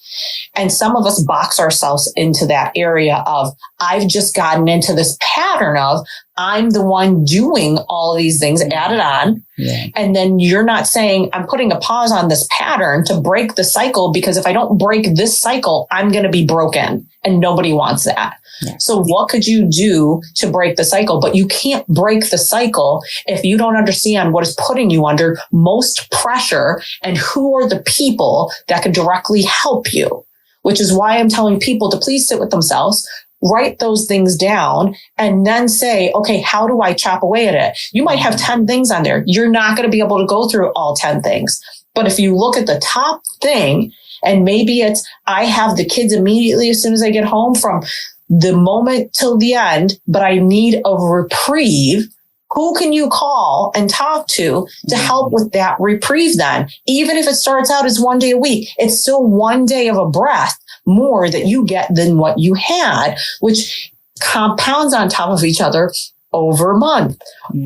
And some of us box ourselves into that area of, I've just gotten into this pattern of, I'm the one doing all of these things added on. Yeah. And then you're not saying, I'm putting a pause on this pattern to break the cycle, because if I don't break this cycle, I'm going to be broken, and nobody wants that. Yeah. So what could you do to break the cycle? But you can't break the cycle if you don't understand what is putting you under most pressure and who are the people that can directly help you, which is why I'm telling people to please sit with themselves, write those things down, and then say, okay, how do I chop away at it? You might have 10 things on there. You're not going to be able to go through all 10 things. But if you look at the top thing, and maybe it's, I have the kids immediately as soon as I get home from the moment till the end, but I need a reprieve. Who can you call and talk to help with that reprieve then? Even if it starts out as 1 day a week, it's still 1 day of a breath more that you get than what you had, which compounds on top of each other over a month,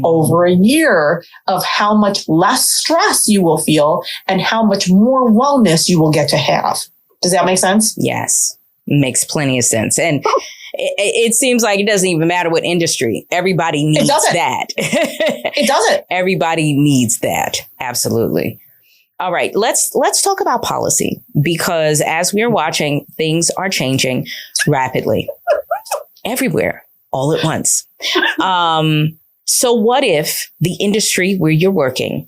over a year, of how much less stress you will feel and how much more wellness you will get to have. Does that make sense? Yes. Makes plenty of sense. And it seems like it doesn't even matter what industry. Everybody needs that. It doesn't. Everybody needs that. Absolutely. All right. Let's talk about policy, because as we are watching, things are changing rapidly everywhere all at once. So what if the industry where you're working,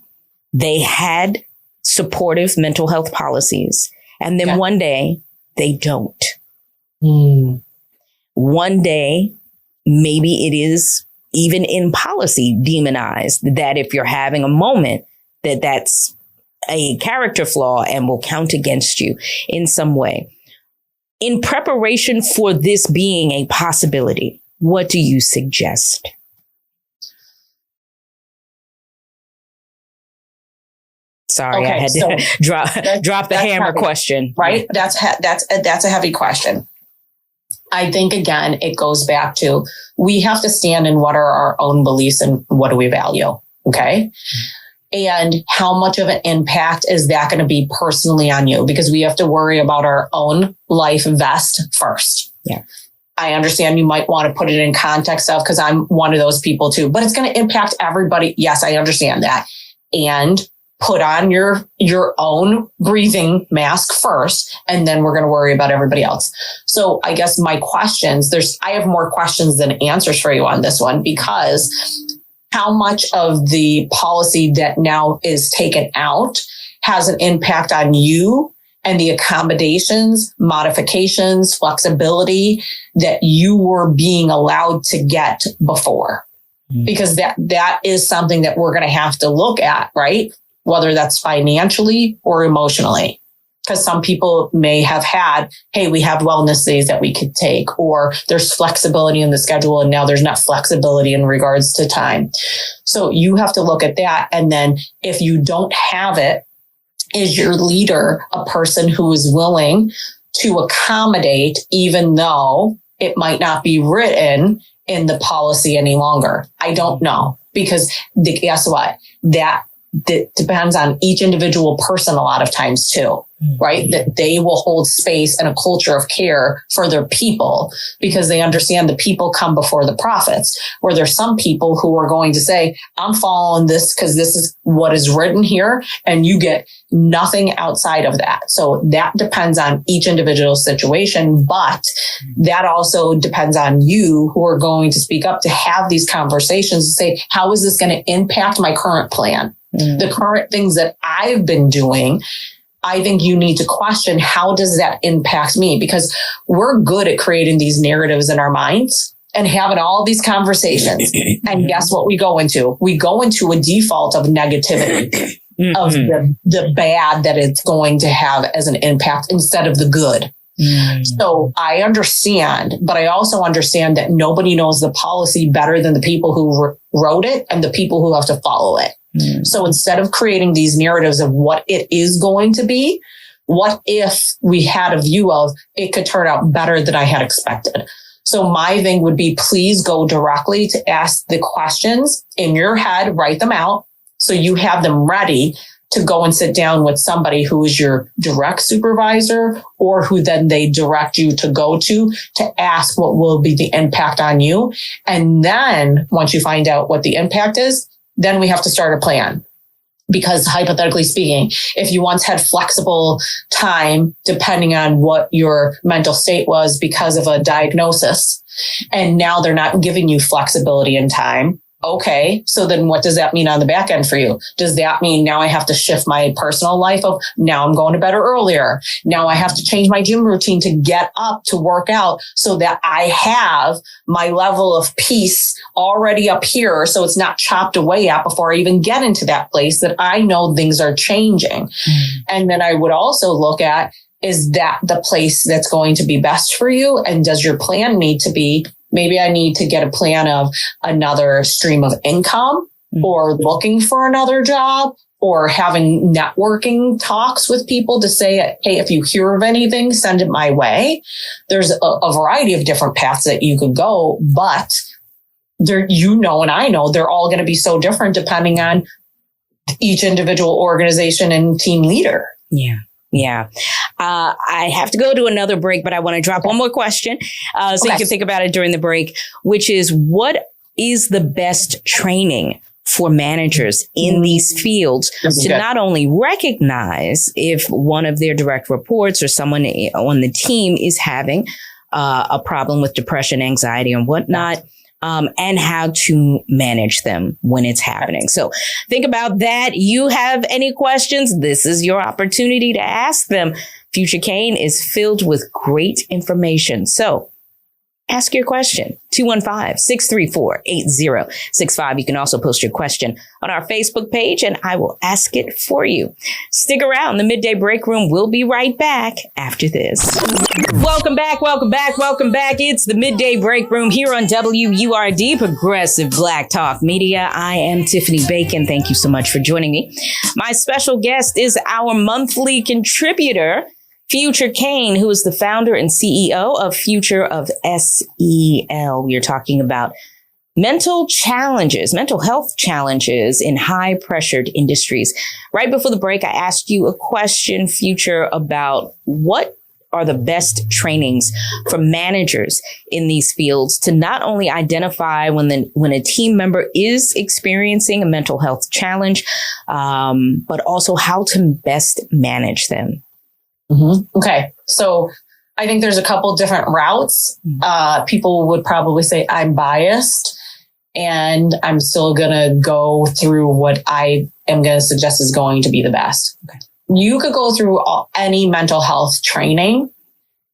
they had supportive mental health policies, and then one day they don't? One day, maybe it is even in policy demonized that if you're having a moment, that's a character flaw and will count against you in some way. In preparation for this being a possibility, what do you suggest? Sorry, I had to drop the hammer heavy question. Right? That's a heavy question. I think, again, it goes back to, we have to stand in what are our own beliefs and what do we value. Okay. And how much of an impact is that going to be personally on you? Because we have to worry about our own life vest first. Yeah. I understand you might want to put it in context of, because I'm one of those people too, but it's going to impact everybody. Yes, I understand that. And put on your own breathing mask first, and then we're going to worry about everybody else. So I guess my questions, I have more questions than answers for you on this one, because how much of the policy that now is taken out has an impact on you and the accommodations, modifications, flexibility that you were being allowed to get before? Because that is something that we're going to have to look at, right? Whether that's financially or emotionally. Because some people may have had, hey, we have wellness days that we could take, or there's flexibility in the schedule and now there's not flexibility in regards to time. So you have to look at that. And then if you don't have it, is your leader a person who is willing to accommodate, even though it might not be written in the policy any longer? I don't know, because guess what? That depends on each individual person a lot of times too, right? That they will hold space and a culture of care for their people because they understand the people come before the profits, where there's some people who are going to say, I'm following this because this is what is written here, and you get nothing outside of that. So that depends on each individual situation, but that also depends on you who are going to speak up to have these conversations and say, how is this going to impact my current plan? The current things that I've been doing, I think you need to question, how does that impact me? Because we're good at creating these narratives in our minds and having all these conversations. And guess what we go into? We go into a default of negativity, of the bad that it's going to have as an impact instead of the good. So I understand, but I also understand that nobody knows the policy better than the people who wrote it and the people who have to follow it. So instead of creating these narratives of what it is going to be, what if we had a view of it could turn out better than I had expected? So my thing would be, please go directly to ask the questions in your head, write them out so you have them ready to go and sit down with somebody who is your direct supervisor or who then they direct you to go to ask what will be the impact on you. And then once you find out what the impact is, then we have to start a plan. Because hypothetically speaking, if you once had flexible time, depending on what your mental state was because of a diagnosis, and now they're not giving you flexibility in time. Okay, so then what does that mean on the back end for you? Does that mean now I have to shift my personal life of now I'm going to bed earlier? Now I have to change my gym routine to get up to work out so that I have my level of peace already up here. So it's not chopped away at before I even get into that place that I know things are changing. And then I would also look at, is that the place that's going to be best for you? And does your plan need to be, maybe I need to get a plan of another stream of income or looking for another job or having networking talks with people to say, hey, if you hear of anything, send it my way. There's a variety of different paths that you could go, but there, you know, and I know they're all going to be so different depending on each individual organization and team leader. Yeah. Yeah. I have to go to another break, but I want to drop one more question so you can think about it during the break, which is, what is the best training for managers in these fields to not only recognize if one of their direct reports or someone on the team is having a problem with depression, anxiety, and whatnot, and how to manage them when it's happening. So think about that. You have any questions? This is your opportunity to ask them. Future Cain is filled with great information. So ask your question. 215-634-8065. You can also post your question on our Facebook page and I will ask it for you. Stick around. The Midday Break Room will be right back after this. Welcome back. Welcome back. Welcome back. It's the Midday Break Room here on WURD, Progressive Black Talk Media. I am Tiffany Bacon. Thank you so much for joining me. My special guest is our monthly contributor, Future Cain, who is the founder and CEO of Future of SEL. We are talking about mental health challenges in high pressured industries. Right before the break, I asked you a question, Future, about what are the best trainings for managers in these fields to not only identify when a team member is experiencing a mental health challenge, but also how to best manage them. Okay. So I think there's a couple different routes. People would probably say I'm biased and I'm still going to go through what I am going to suggest is going to be the best. Okay. You could go through any mental health training.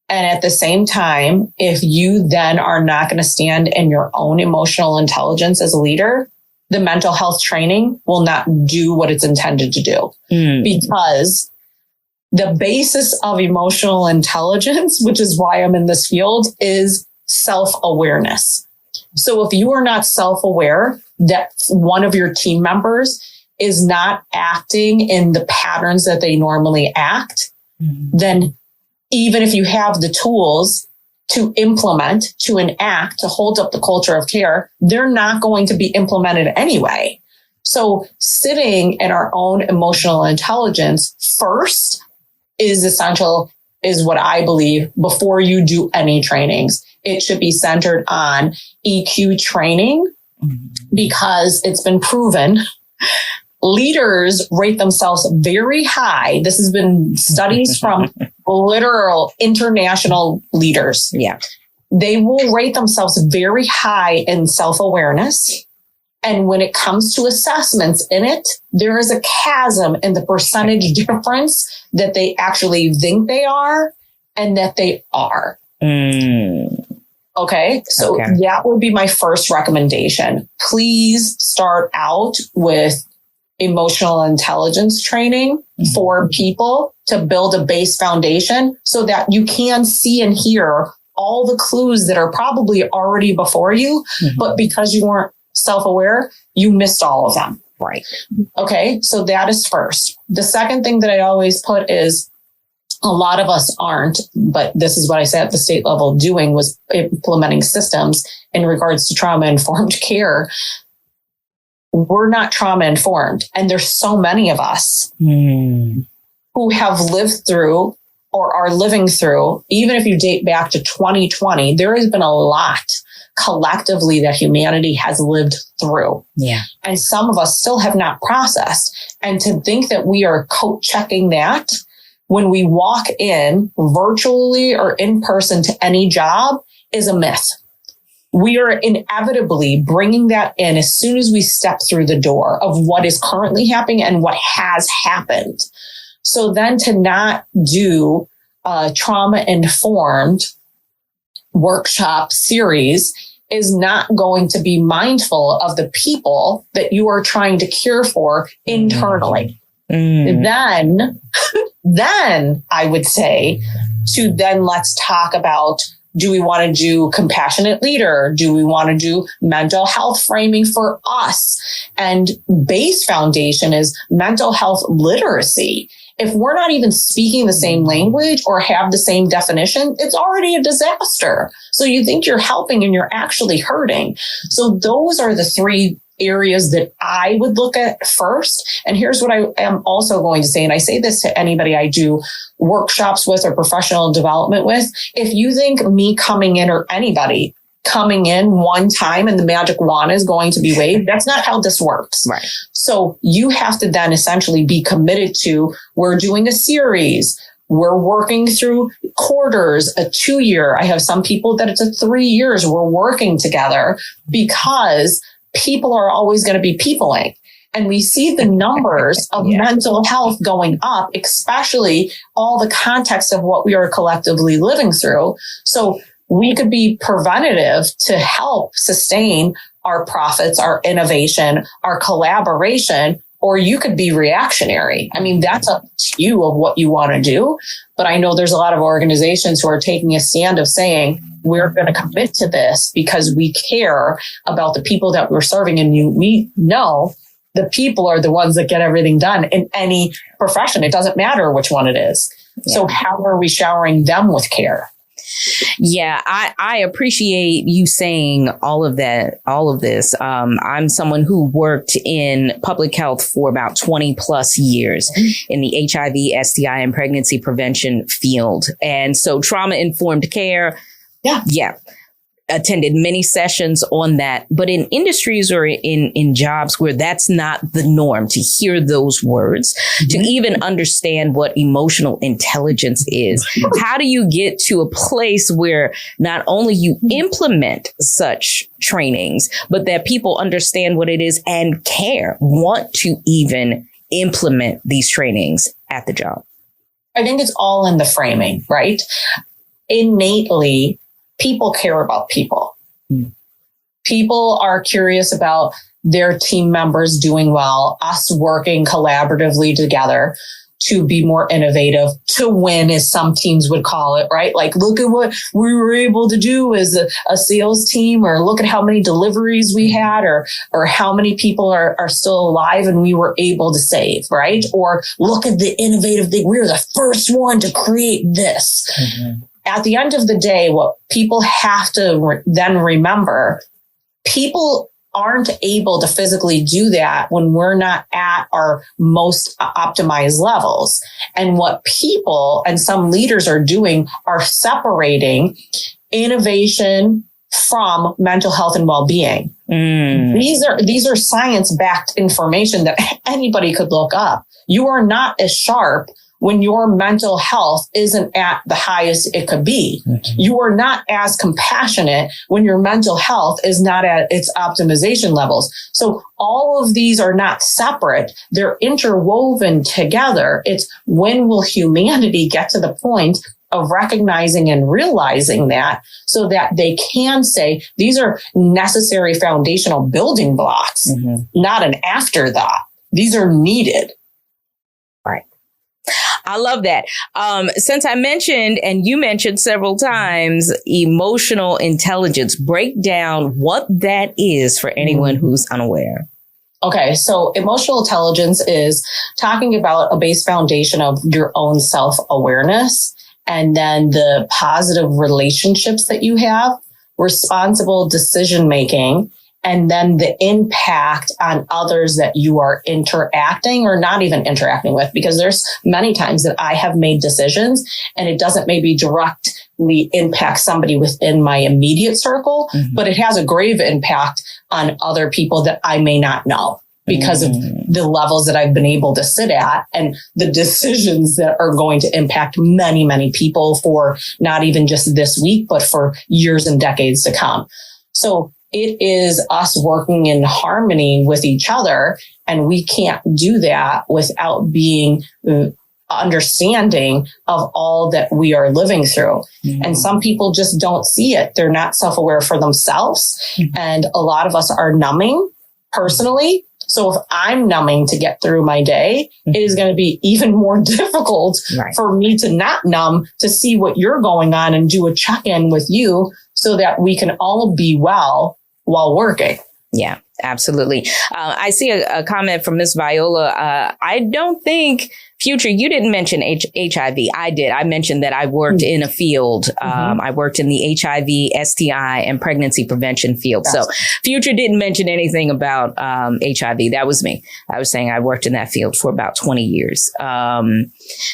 And at the same time, if you then are not going to stand in your own emotional intelligence as a leader, the mental health training will not do what it's intended to do. Because The basis of emotional intelligence, which is why I'm in this field, is self-awareness. So if you are not self-aware that one of your team members is not acting in the patterns that they normally act, then even if you have the tools to implement, to enact, to hold up the culture of care, they're not going to be implemented anyway. So sitting in our own emotional intelligence first is essential, is what I believe, before you do any trainings. It should be centered on EQ training because it's been proven leaders rate themselves very high. This has been studies from literal international leaders. Yeah. They will rate themselves very high in self-awareness. And when it comes to assessments in it, there is a chasm in the percentage difference that they actually think they are and that they are. Okay. So that would be my first recommendation. Please start out with emotional intelligence training for people to build a base foundation so that you can see and hear all the clues that are probably already before you, but because you weren't self-aware, you missed all of them. Right. Okay. So that is first. The second thing that I always put is a lot of us aren't, but this is what I said at the state level doing was implementing systems in regards to trauma-informed care. We're not trauma informed. And there's so many of us who have lived through or are living through, even if you date back to 2020, there has been a lot collectively that humanity has lived through. Yeah. And some of us still have not processed. And to think that we are code checking that when we walk in virtually or in person to any job is a myth. We are inevitably bringing that in as soon as we step through the door of what is currently happening and what has happened. So then to not do a trauma-informed workshop series is not going to be mindful of the people that you are trying to care for internally. Then I would say to then let's talk about, do we want to do compassionate leader? Do we want to do mental health framing for us? And base foundation is mental health literacy. If we're not even speaking the same language or have the same definition, it's already a disaster. So you think you're helping and you're actually hurting. So those are the three areas that I would look at first. And here's what I am also going to say, and I say this to anybody I do workshops with or professional development with. If you think me coming in or anybody coming in one time and the magic wand is going to be waved, that's not how this works. Right. So you have to then essentially be committed to, we're doing a series. We're working through quarters, a 2-year. I have some people that it's a 3 years. We're working together because people are always going to be peopling. And we see the numbers of mental health going up, especially all the context of what we are collectively living through. So we could be preventative to help sustain our profits, our innovation, our collaboration, or you could be reactionary. I mean, that's up to you of what you want to do. But I know there's a lot of organizations who are taking a stand of saying, we're going to commit to this because we care about the people that we're serving. And we know the people are the ones that get everything done in any profession. It doesn't matter which one it is. Yeah. So how are we showering them with care? Yeah, I appreciate you saying all of this. I'm someone who worked in public health for about 20 plus years in the HIV, STI, and pregnancy prevention field. And so trauma-informed care. Yeah. Attended many sessions on that. But in industries or in jobs where that's not the norm, to hear those words, to even understand what emotional intelligence is, how do you get to a place where not only you implement such trainings, but that people understand what it is and want to even implement these trainings at the job? I think it's all in the framing, right? Innately, people care about people. People are curious about their team members doing well, us working collaboratively together. to be more innovative, to win, as some teams would call it, right? Like, look at what we were able to do as a sales team, or look at how many deliveries we had, or how many people are still alive and we were able to save, right? Or look at the innovative thing. We were the first one to create this. Mm-hmm. At the end of the day, what people have to then remember, people aren't able to physically do that when we're not at our most optimized levels. And what people and some leaders are doing are separating innovation from mental health and well-being. These are science-backed information that anybody could look up. You are not as sharp when your mental health isn't at the highest it could be. Mm-hmm. You are not as compassionate when your mental health is not at its optimization levels. So all of these are not separate. They're interwoven together. It's when will humanity get to the point of recognizing and realizing that, so that they can say these are necessary foundational building blocks, mm-hmm. not an afterthought. These are needed. I love that. Since I mentioned, and you mentioned several times, emotional intelligence, break down what that is for anyone who's unaware. Okay, so emotional intelligence is talking about a base foundation of your own self-awareness, and then the positive relationships that you have, responsible decision-making, and then the impact on others that you are interacting or not even interacting with, because there's many times that I have made decisions and it doesn't maybe directly impact somebody within my immediate circle, mm-hmm. but it has a grave impact on other people that I may not know because of the levels that I've been able to sit at and the decisions that are going to impact many, many people for not even just this week, but for years and decades to come. So it is us working in harmony with each other, and we can't do that without being understanding of all that we are living through. Mm-hmm. And some people just don't see it. They're not self-aware for themselves. Mm-hmm. And a lot of us are numbing personally. So if I'm numbing to get through my day, mm-hmm. it is going to be even more difficult for me to not numb, to see what you're going on and do a check-in with you so that we can all be well while working. Yeah, absolutely. I see a comment from Miss Viola. I don't think, Future, you didn't mention HIV. I did. I mentioned that I worked in a field. I worked in the HIV, STI, and pregnancy prevention field. So Future didn't mention anything about HIV. That was me. I was saying I worked in that field for about 20 years.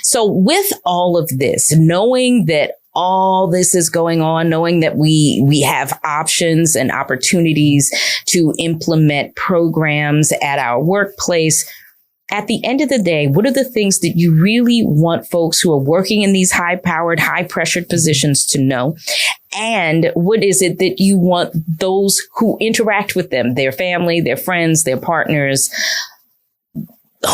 So with all of this, knowing that all this is going on, knowing that we have options and opportunities to implement programs at our workplace, at the end of the day, what are the things that you really want folks who are working in these high-powered, high-pressured positions to know? And what is it that you want those who interact with them, their family, their friends, their partners,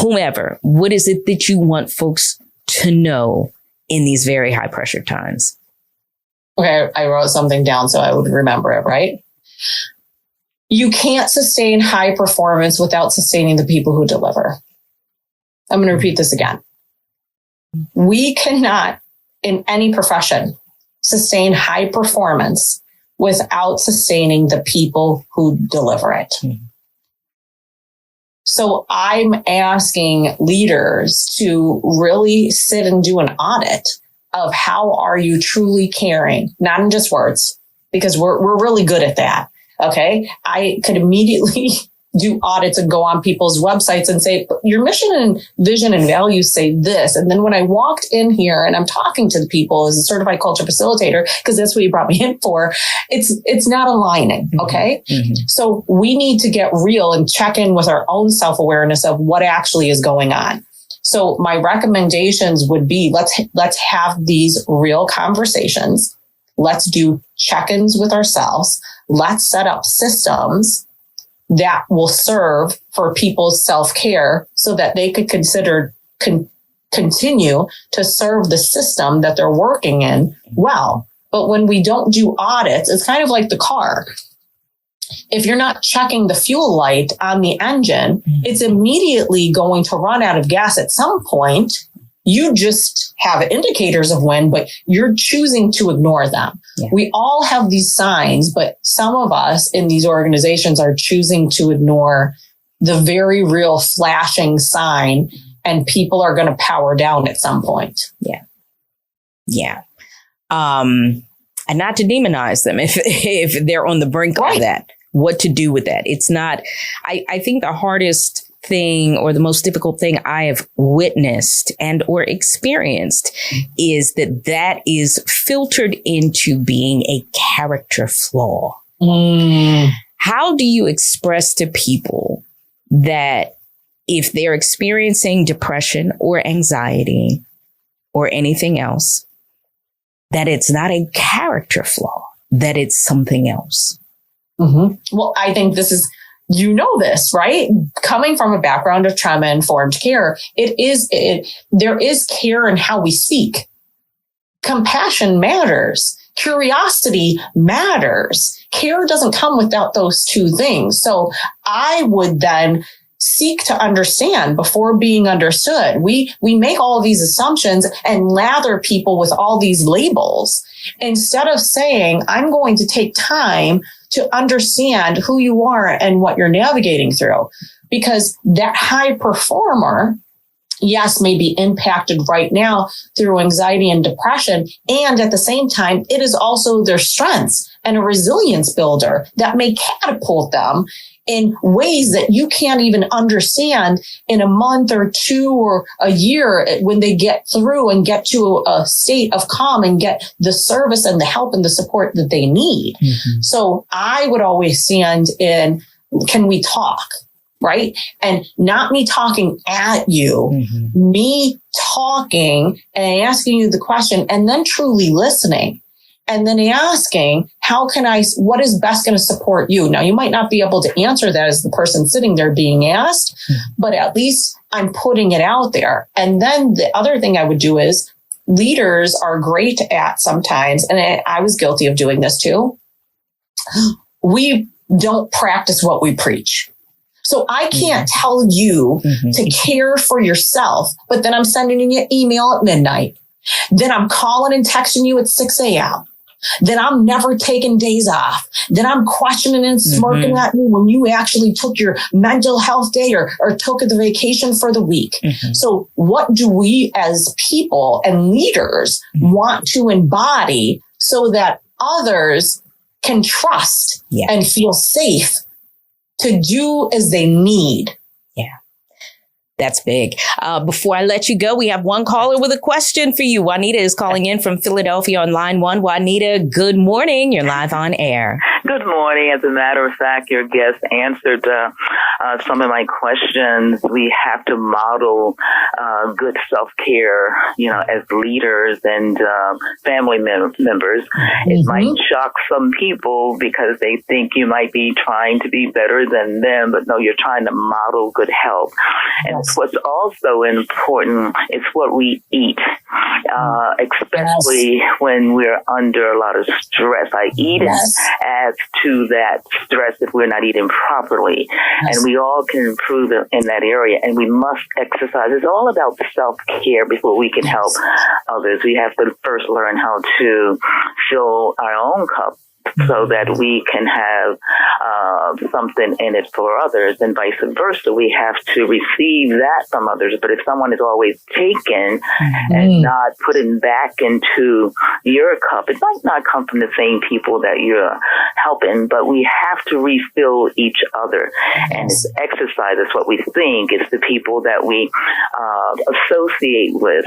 whomever, what is it that you want folks to know in these very high pressure times? Okay, I wrote something down so I would remember it, right? You can't sustain high performance without sustaining the people who deliver. I'm going to repeat this again. We cannot, in any profession, sustain high performance without sustaining the people who deliver it. Mm-hmm. So I'm asking leaders to really sit and do an audit of how are you truly caring, not in just words, because we're really good at that. Okay. I could immediately do audits and go on people's websites and say, your mission and vision and values say this. And then when I walked in here and I'm talking to the people as a certified culture facilitator, because that's what you brought me in for, it's not aligning. Okay. Mm-hmm. So we need to get real and check in with our own self-awareness of what actually is going on. So my recommendations would be, let's have these real conversations. Let's do check-ins with ourselves. Let's set up systems that will serve for people's self-care so that they could continue to serve the system that they're working in well. But when we don't do audits, it's kind of like the car. If you're not checking the fuel light on the engine, it's immediately going to run out of gas at some point. You just have indicators of when, but you're choosing to ignore them. Yeah. We all have these signs, but some of us in these organizations are choosing to ignore the very real flashing sign, and people are going to power down at some point. Yeah. Yeah. And not to demonize them if they're on the brink of that, what to do with that. It's not, I think the hardest thing or the most difficult thing I have witnessed and or experienced is that is filtered into being a character flaw. How do you express to people that if they're experiencing depression or anxiety or anything else, that it's not a character flaw, that it's something else? Well, I think this is, this, right? Coming from a background of trauma-informed care, there is care in how we speak. Compassion matters. Curiosity matters. Care doesn't come without those two things. So I would then seek to understand before being understood. We make all of these assumptions and lather people with all these labels instead of saying, I'm going to take time to understand who you are and what you're navigating through. Because that high performer, yes, may be impacted right now through anxiety and depression. And at the same time, it is also their strengths and a resilience builder that may catapult them in ways that you can't even understand in a month or two or a year when they get through and get to a state of calm and get the service and the help and the support that they need. So I would always stand in, can we talk? Right? And not me talking at you, me talking and asking you the question and then truly listening. And then asking, what is best going to support you? Now, you might not be able to answer that as the person sitting there being asked, but at least I'm putting it out there. And then the other thing I would do is leaders are great at sometimes, and I was guilty of doing this too. We don't practice what we preach. So I can't tell you to care for yourself, but then I'm sending you an email at midnight. Then I'm calling and texting you at 6 a.m. Then I'm never taking days off. Then I'm questioning and smirking at you when you actually took your mental health day or took the vacation for the week. So what do we as people and leaders want to embody so that others can trust and feel safe to do as they need? That's big. Before I let you go, we have one caller with a question for you. Juanita is calling in from Philadelphia on line 1. Juanita, good morning. You're live on air. Good morning. As a matter of fact, your guest answered some of my questions. We have to model good self-care, as leaders and family members. It might shock some people because they think you might be trying to be better than them, but no, you're trying to model good health. And what's also important is what we eat, especially when we're under a lot of stress. Eating adds to that stress if we're not eating properly. And we all can improve in that area. And we must exercise. It's all about self-care before we can help others. We have to first learn how to fill our own cup so that we can have something in it for others, and vice versa. We have to receive that from others. But if someone is always taking and not putting back into your cup, it might not come from the same people that you're helping, but we have to refill each other. And it's exercise is what we think. It's the people that we associate with,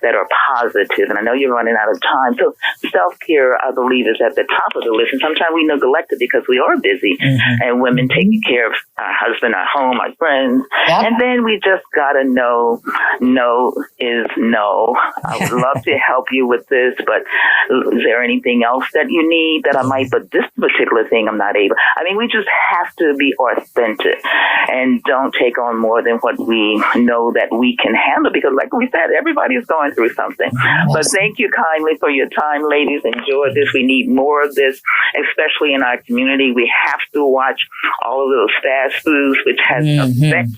that are positive. And I know you're running out of time. So self-care, I believe, is at the top of the list. And sometimes we neglect it because we are busy and women taking care of our husband, our home, our friends. And then we just got to know no is no. I would love to help you with this, but Is there anything else that you need that I might, but this particular thing I'm not able. I mean, we just have to be authentic and don't take on more than what we know that we can handle, because like we said, everybody's going through something. But thank you kindly for your time, ladies. Enjoy this. We need more of this, especially in our community. We have to watch all of those fast foods, which has an effect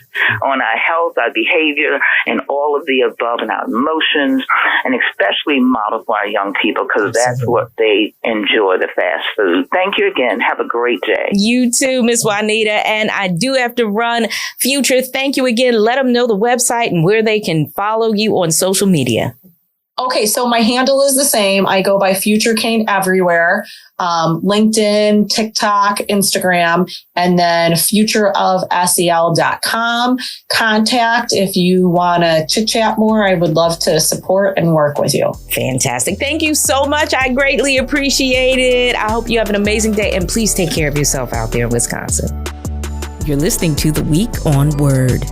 on our health, our behavior, and all of the above, and our emotions, and especially model for our young people, because that's what they enjoy, the fast food. Thank you again. Have a great day. You too, Miss Juanita. And I do have to run. Future, thank you again. Let them know the website and where they can follow you on social media. Okay, so my handle is the same. I go by Future Cain everywhere. LinkedIn, TikTok, Instagram, and then futureofsel.com. Contact if you want to chit chat more. I would love to support and work with you. Fantastic. Thank you so much. I greatly appreciate it. I hope you have an amazing day, and please take care of yourself out there in Wisconsin. You're listening to The Week on Word.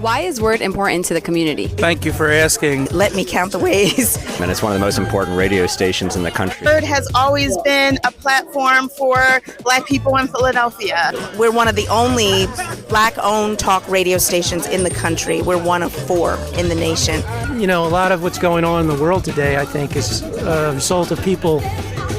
Why is Word important to the community? Thank you for asking. Let me count the ways. And it's one of the most important radio stations in the country. Word has always been a platform for Black people in Philadelphia. We're one of the only Black-owned talk radio stations in the country. We're one of 4 in the nation. You know, a lot of what's going on in the world today, I think, is a result of people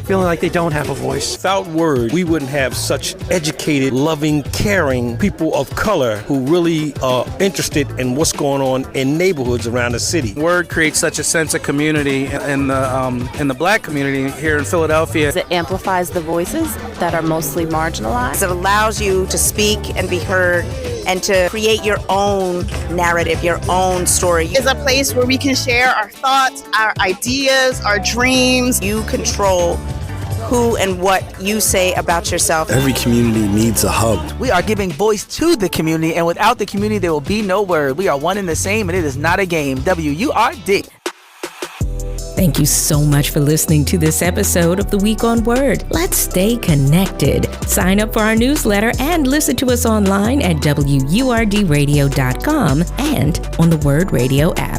feeling like they don't have a voice. Without Word, we wouldn't have such educated, loving, caring people of color who really are interested in what's going on in neighborhoods around the city. Word creates such a sense of community in the Black community here in Philadelphia. It amplifies the voices that are mostly marginalized. It allows you to speak and be heard and to create your own narrative, your own story. It's a place where we can share our thoughts, our ideas, our dreams. You control who and what you say about yourself. Every community needs a hub. We are giving voice to the community, and without the community, there will be no word. We are one and the same, and it is not a game. WURD. Thank you so much for listening to this episode of The Week on Word. Let's stay connected. Sign up for our newsletter and listen to us online at WURDradio.com and on the Word Radio app.